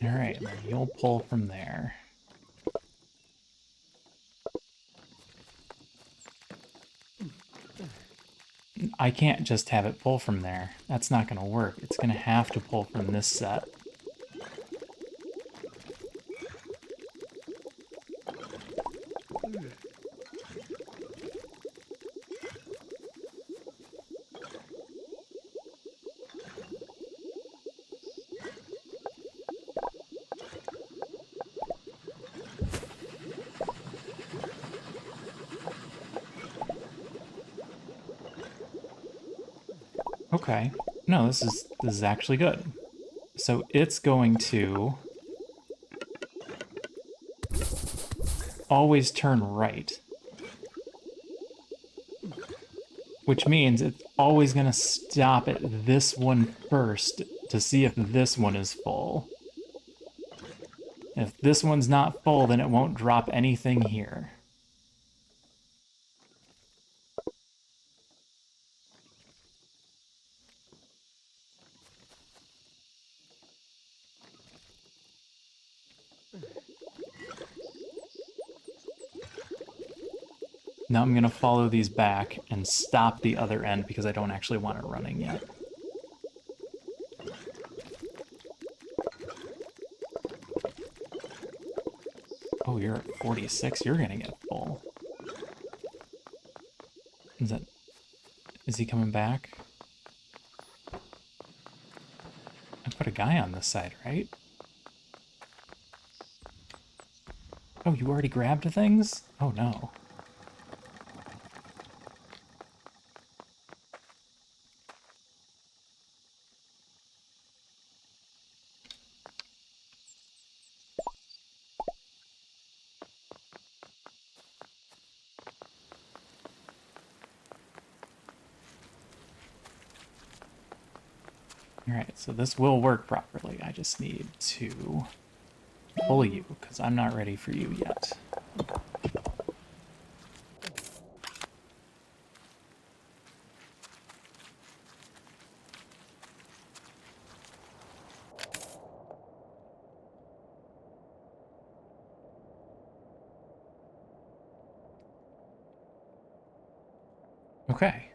All right, then you'll pull from there. I can't just have it pull from there. That's not going to work. It's going to have to pull from this set. Okay. No, this is actually good. So it's going to always turn right, which means it's always going to stop at this one first to see if this one is full. If this one's not full, then it won't drop anything here. Now I'm going to follow these back and stop the other end because I don't actually want it running yet. Oh, you're at 46. You're going to get full. Is he coming back? I put a guy on this side, right? Oh, you already grabbed things? Oh, no. Alright, so this will work properly. I just need to pull you, because I'm not ready for you yet. Okay.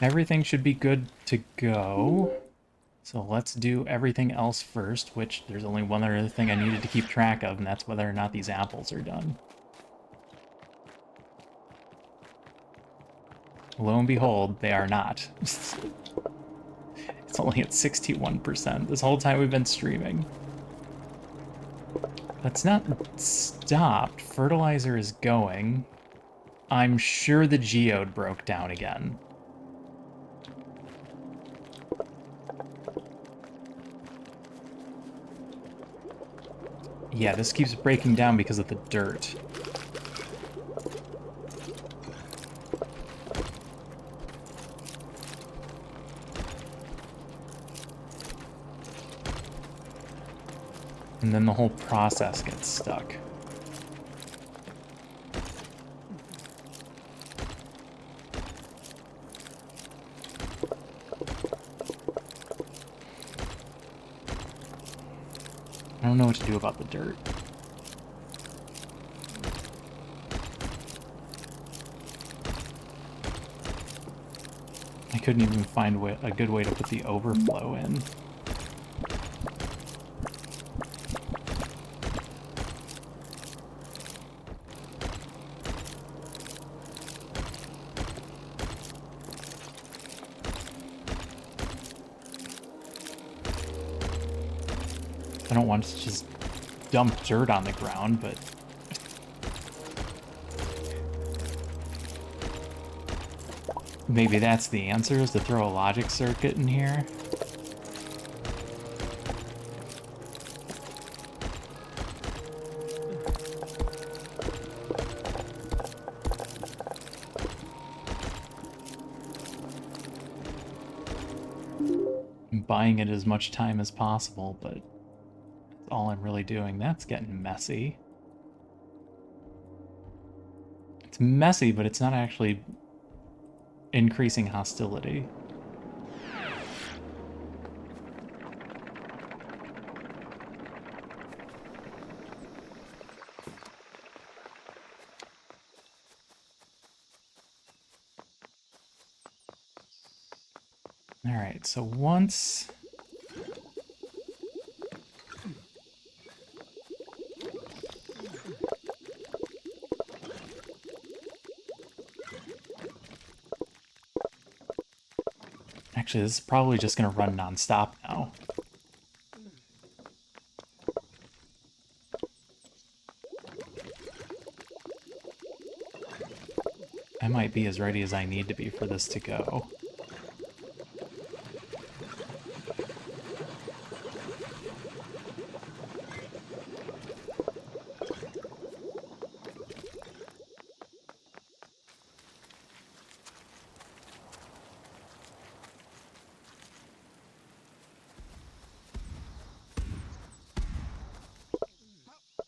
Everything should be good to go. So let's do everything else first, which there's only one other thing I needed to keep track of, and that's whether or not these apples are done. Lo and behold, they are not. It's only at 61% this whole time we've been streaming. That's not stopped. Fertilizer is going. I'm sure the geode broke down again. Yeah, this keeps breaking down because of the dirt. And then the whole process gets stuck. I don't know what to do about the dirt. I couldn't even find a good way to put the overflow in. I don't want to just dump dirt on the ground, but... maybe that's the answer, is to throw a logic circuit in here. I'm buying it as much time as possible, but that's all I'm really doing. That's getting messy. It's messy, but it's not actually increasing hostility. All right, so once... actually, this is probably just going to run non-stop now. I might be as ready as I need to be for this to go.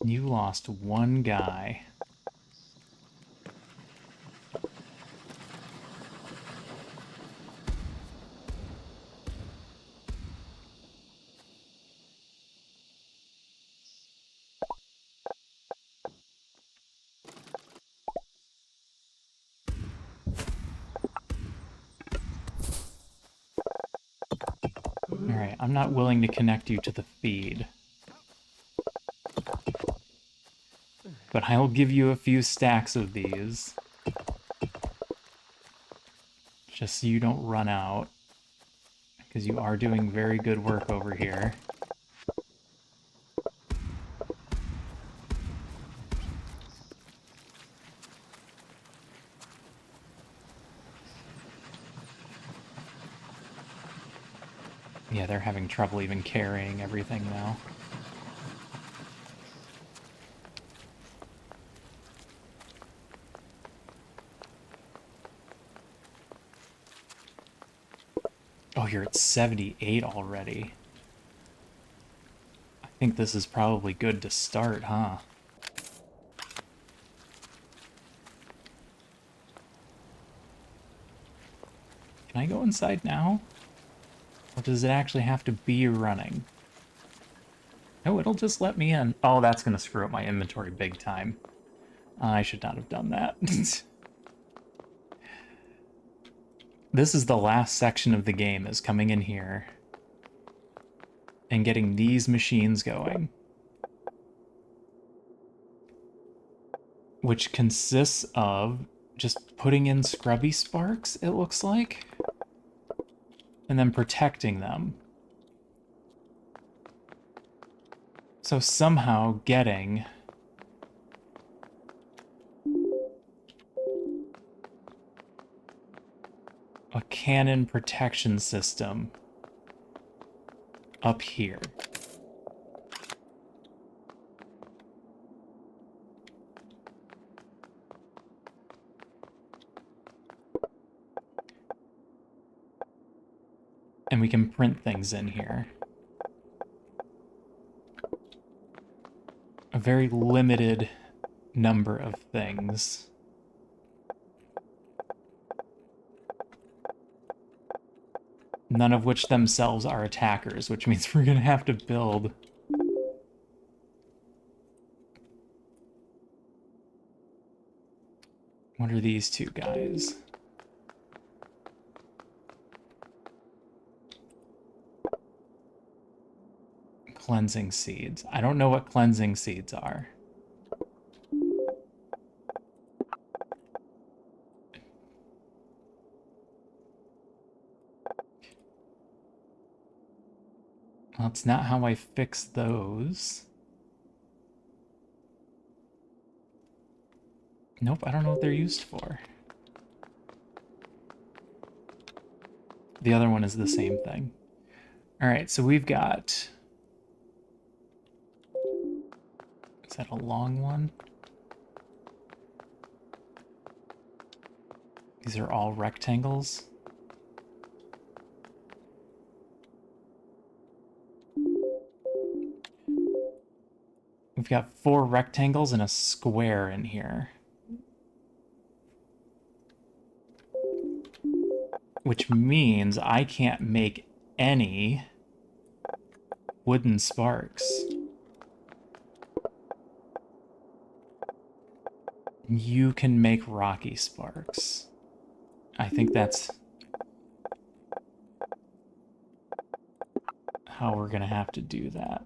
You lost one guy. Alright, I'm not willing to connect you to the feed. But I'll give you a few stacks of these. Just so you don't run out. Because you are doing very good work over here. Yeah, they're having trouble even carrying everything now. Oh, you're at 78 already. I think this is probably good to start, huh? Can I go inside now? Or does it actually have to be running? No, it'll just let me in. Oh, that's going to screw up my inventory big time. I should not have done that. This is the last section of the game, is coming in here and getting these machines going. Which consists of just putting in scrubby sparks, it looks like. And then protecting them. So somehow getting a cannon protection system up here. And we can print things in here. A very limited number of things. None of which themselves are attackers, which means we're going to have to build what are these two guys? Cleansing seeds. I don't know what cleansing seeds are. Well, it's not how I fix those. Nope, I don't know what they're used for. The other one is the same thing. Alright, so we've got... Is that a long one? These are all rectangles. We've got 4 rectangles and a square in here. Which means I can't make any wooden sparks. You can make rocky sparks. I think that's how we're gonna have to do that.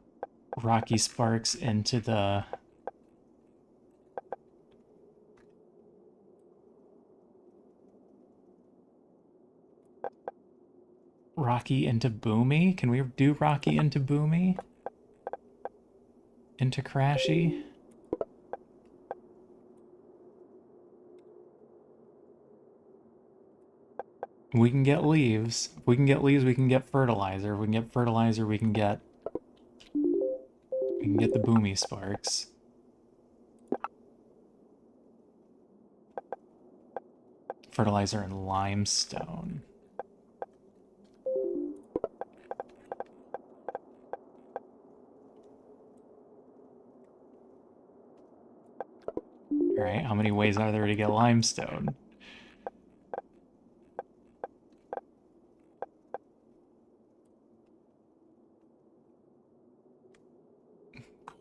Rocky sparks into the... Rocky into Boomy? Can we do Rocky into Boomy? Into Crashy? We can get leaves. If we can get leaves, we can get fertilizer. If we can get fertilizer, we can get the Boomy sparks. Fertilizer and limestone. Alright, how many ways are there to get limestone?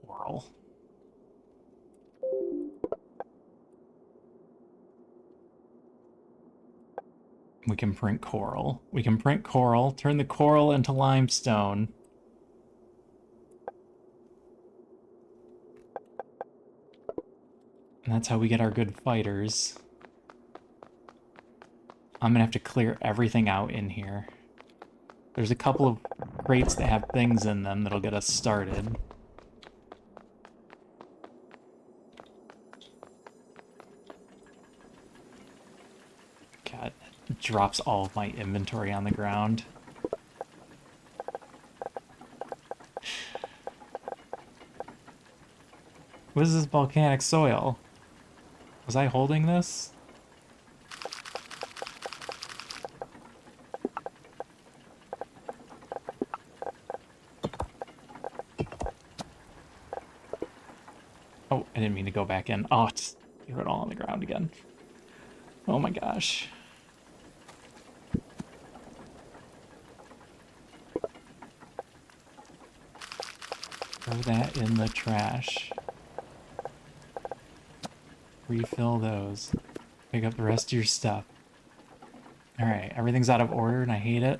Coral. We can print coral. We can print coral, turn the coral into limestone. And that's how we get our good fighters. I'm gonna have to clear everything out in here. There's a couple of crates that have things in them that'll get us started. God, it drops all of my inventory on the ground. What is this volcanic soil? Was I holding this? Oh, I didn't mean to go back in. Oh, it's threw it all on the ground again. Oh my gosh. Throw that in the trash. Refill those. Pick up the rest of your stuff. Alright, everything's out of order and I hate it.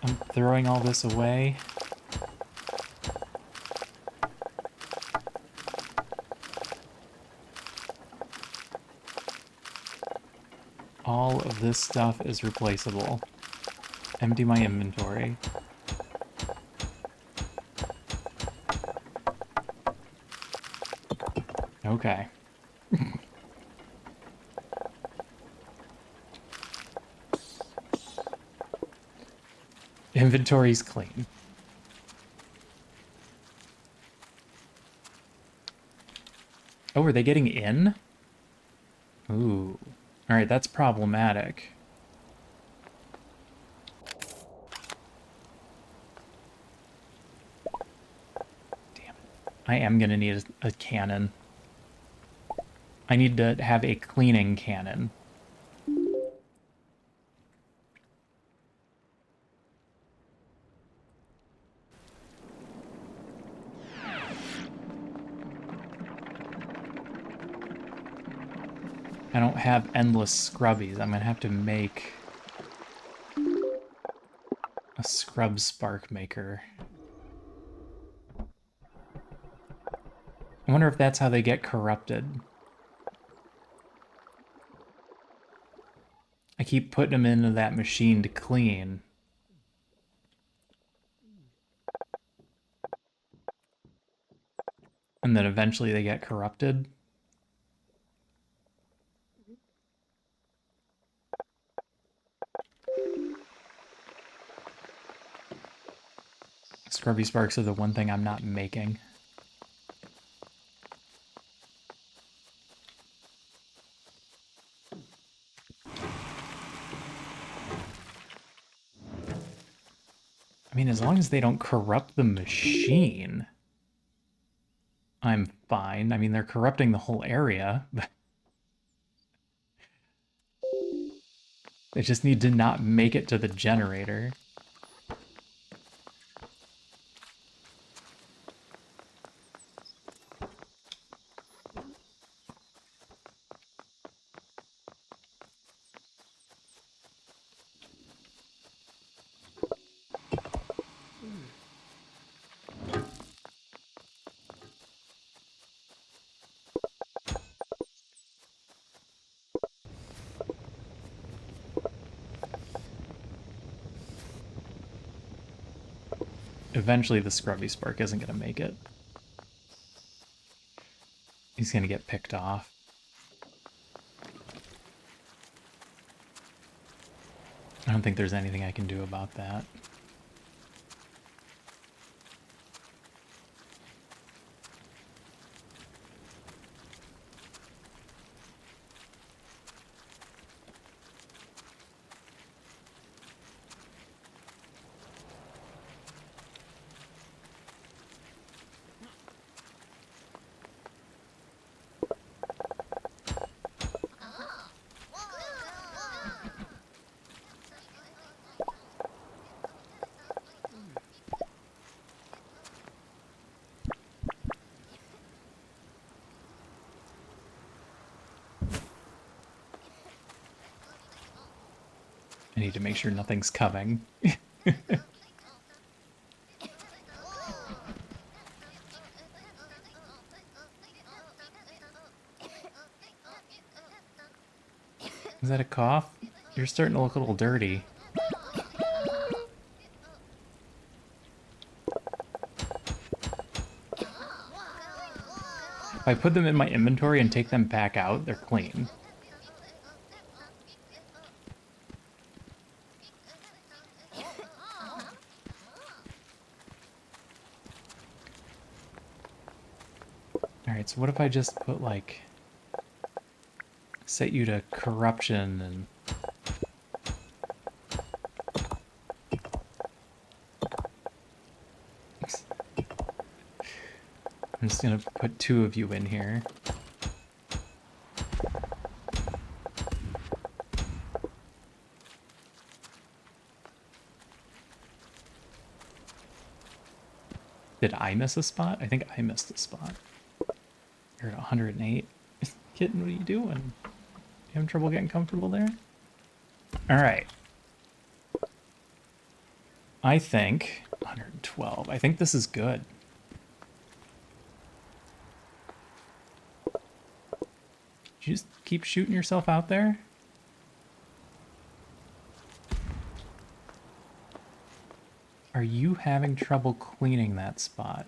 I'm throwing all this away. All of this stuff is replaceable. Empty my inventory. Okay. Inventory's clean. Oh, are they getting in? Ooh. Alright, that's problematic. Damn it. I am gonna need a cannon. I need to have a cleaning cannon. I don't have endless scrubbies. I'm gonna have to make a scrub spark maker. I wonder if that's how they get corrupted. I keep putting them into that machine to clean. And then eventually they get corrupted. Scrubby sparks are the one thing I'm not making. I mean, as long as they don't corrupt the machine, I'm fine. I mean, they're corrupting the whole area, but they just need to not make it to the generator. Eventually the scrubby spark isn't going to make it. He's going to get picked off. I don't think there's anything I can do about that. I need to make sure nothing's coming. Is that a cough? You're starting to look a little dirty. If I put them in my inventory and take them back out, they're clean. Alright, so what if I just put, like, set you to corruption and... I'm just gonna put 2 of you in here. Did I miss a spot? I think I missed a spot. You're at 108. Kitten, what are you doing? You having trouble getting comfortable there? Alright. I think 112. I think this is good. Did you just keep shooting yourself out there? Are you having trouble cleaning that spot?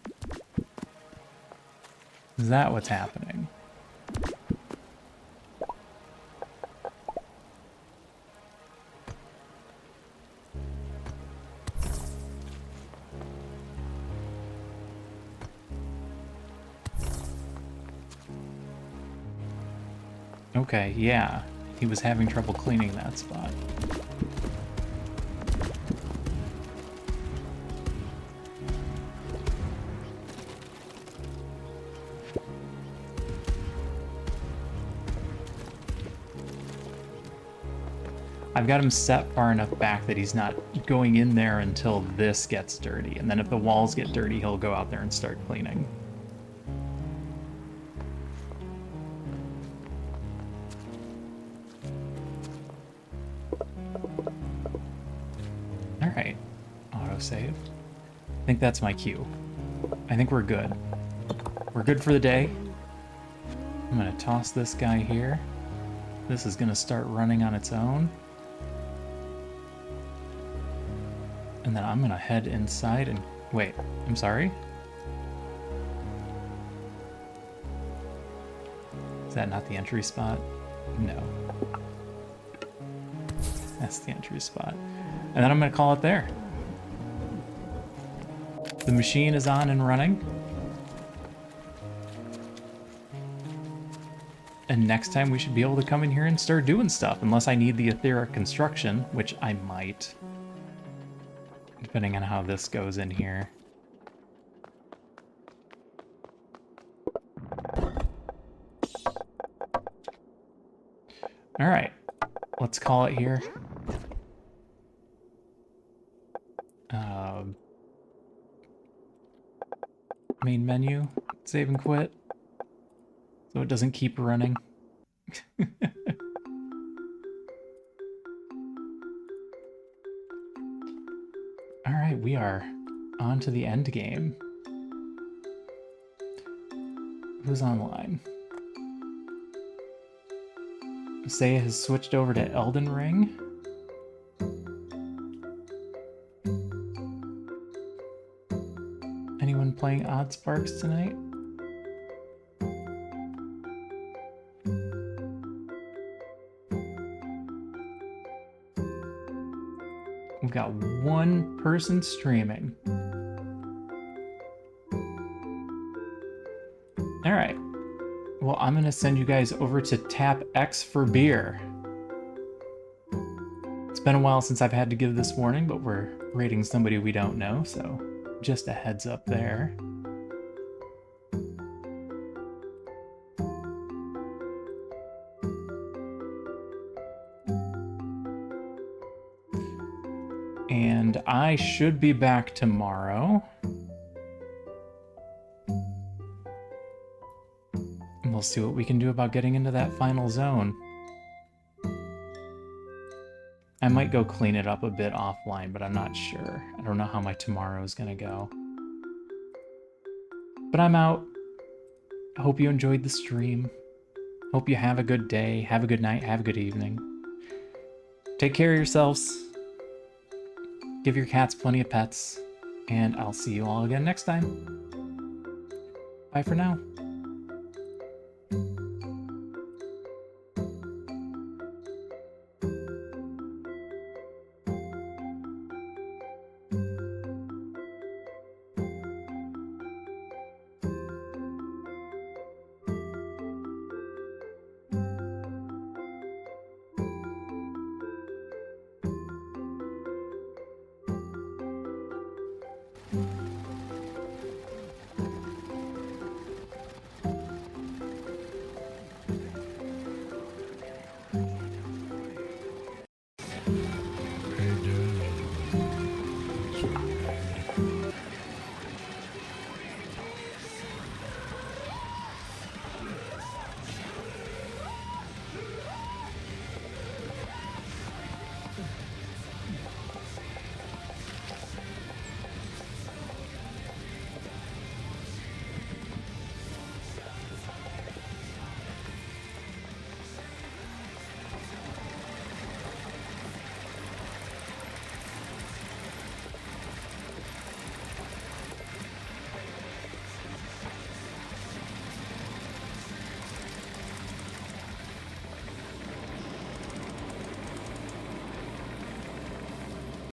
Is that what's happening? Okay, yeah. He was having trouble cleaning that spot. I've got him set far enough back that he's not going in there until this gets dirty. And then if the walls get dirty, he'll go out there and start cleaning. Alright. Autosave. I think that's my cue. I think we're good. We're good for the day. I'm gonna toss this guy here. This is gonna start running on its own. And then I'm gonna head inside and... Wait, I'm sorry? Is that not the entry spot? No. That's the entry spot. And then I'm gonna call it there. The machine is on and running. And next time we should be able to come in here and start doing stuff, unless I need the etheric construction, which I might. Depending on how this goes in here. Alright, let's call it here. Main menu, save and quit, so it doesn't keep running. Alright, we are on to the end game. Who's online? Saya has switched over to Elden Ring. Anyone playing Oddsparks tonight? We've got one person streaming. All right. Well, I'm going to send you guys over to Tap X for beer. It's been a while since I've had to give this warning, but we're rating somebody we don't know, so just a heads up there. And I should be back tomorrow. And we'll see what we can do about getting into that final zone. I might go clean it up a bit offline, but I'm not sure. I don't know how my tomorrow is gonna go. But I'm out. I hope you enjoyed the stream. Hope you have a good day, have a good night, have a good evening. Take care of yourselves. Give your cats plenty of pets. And I'll see you all again next time. Bye for now.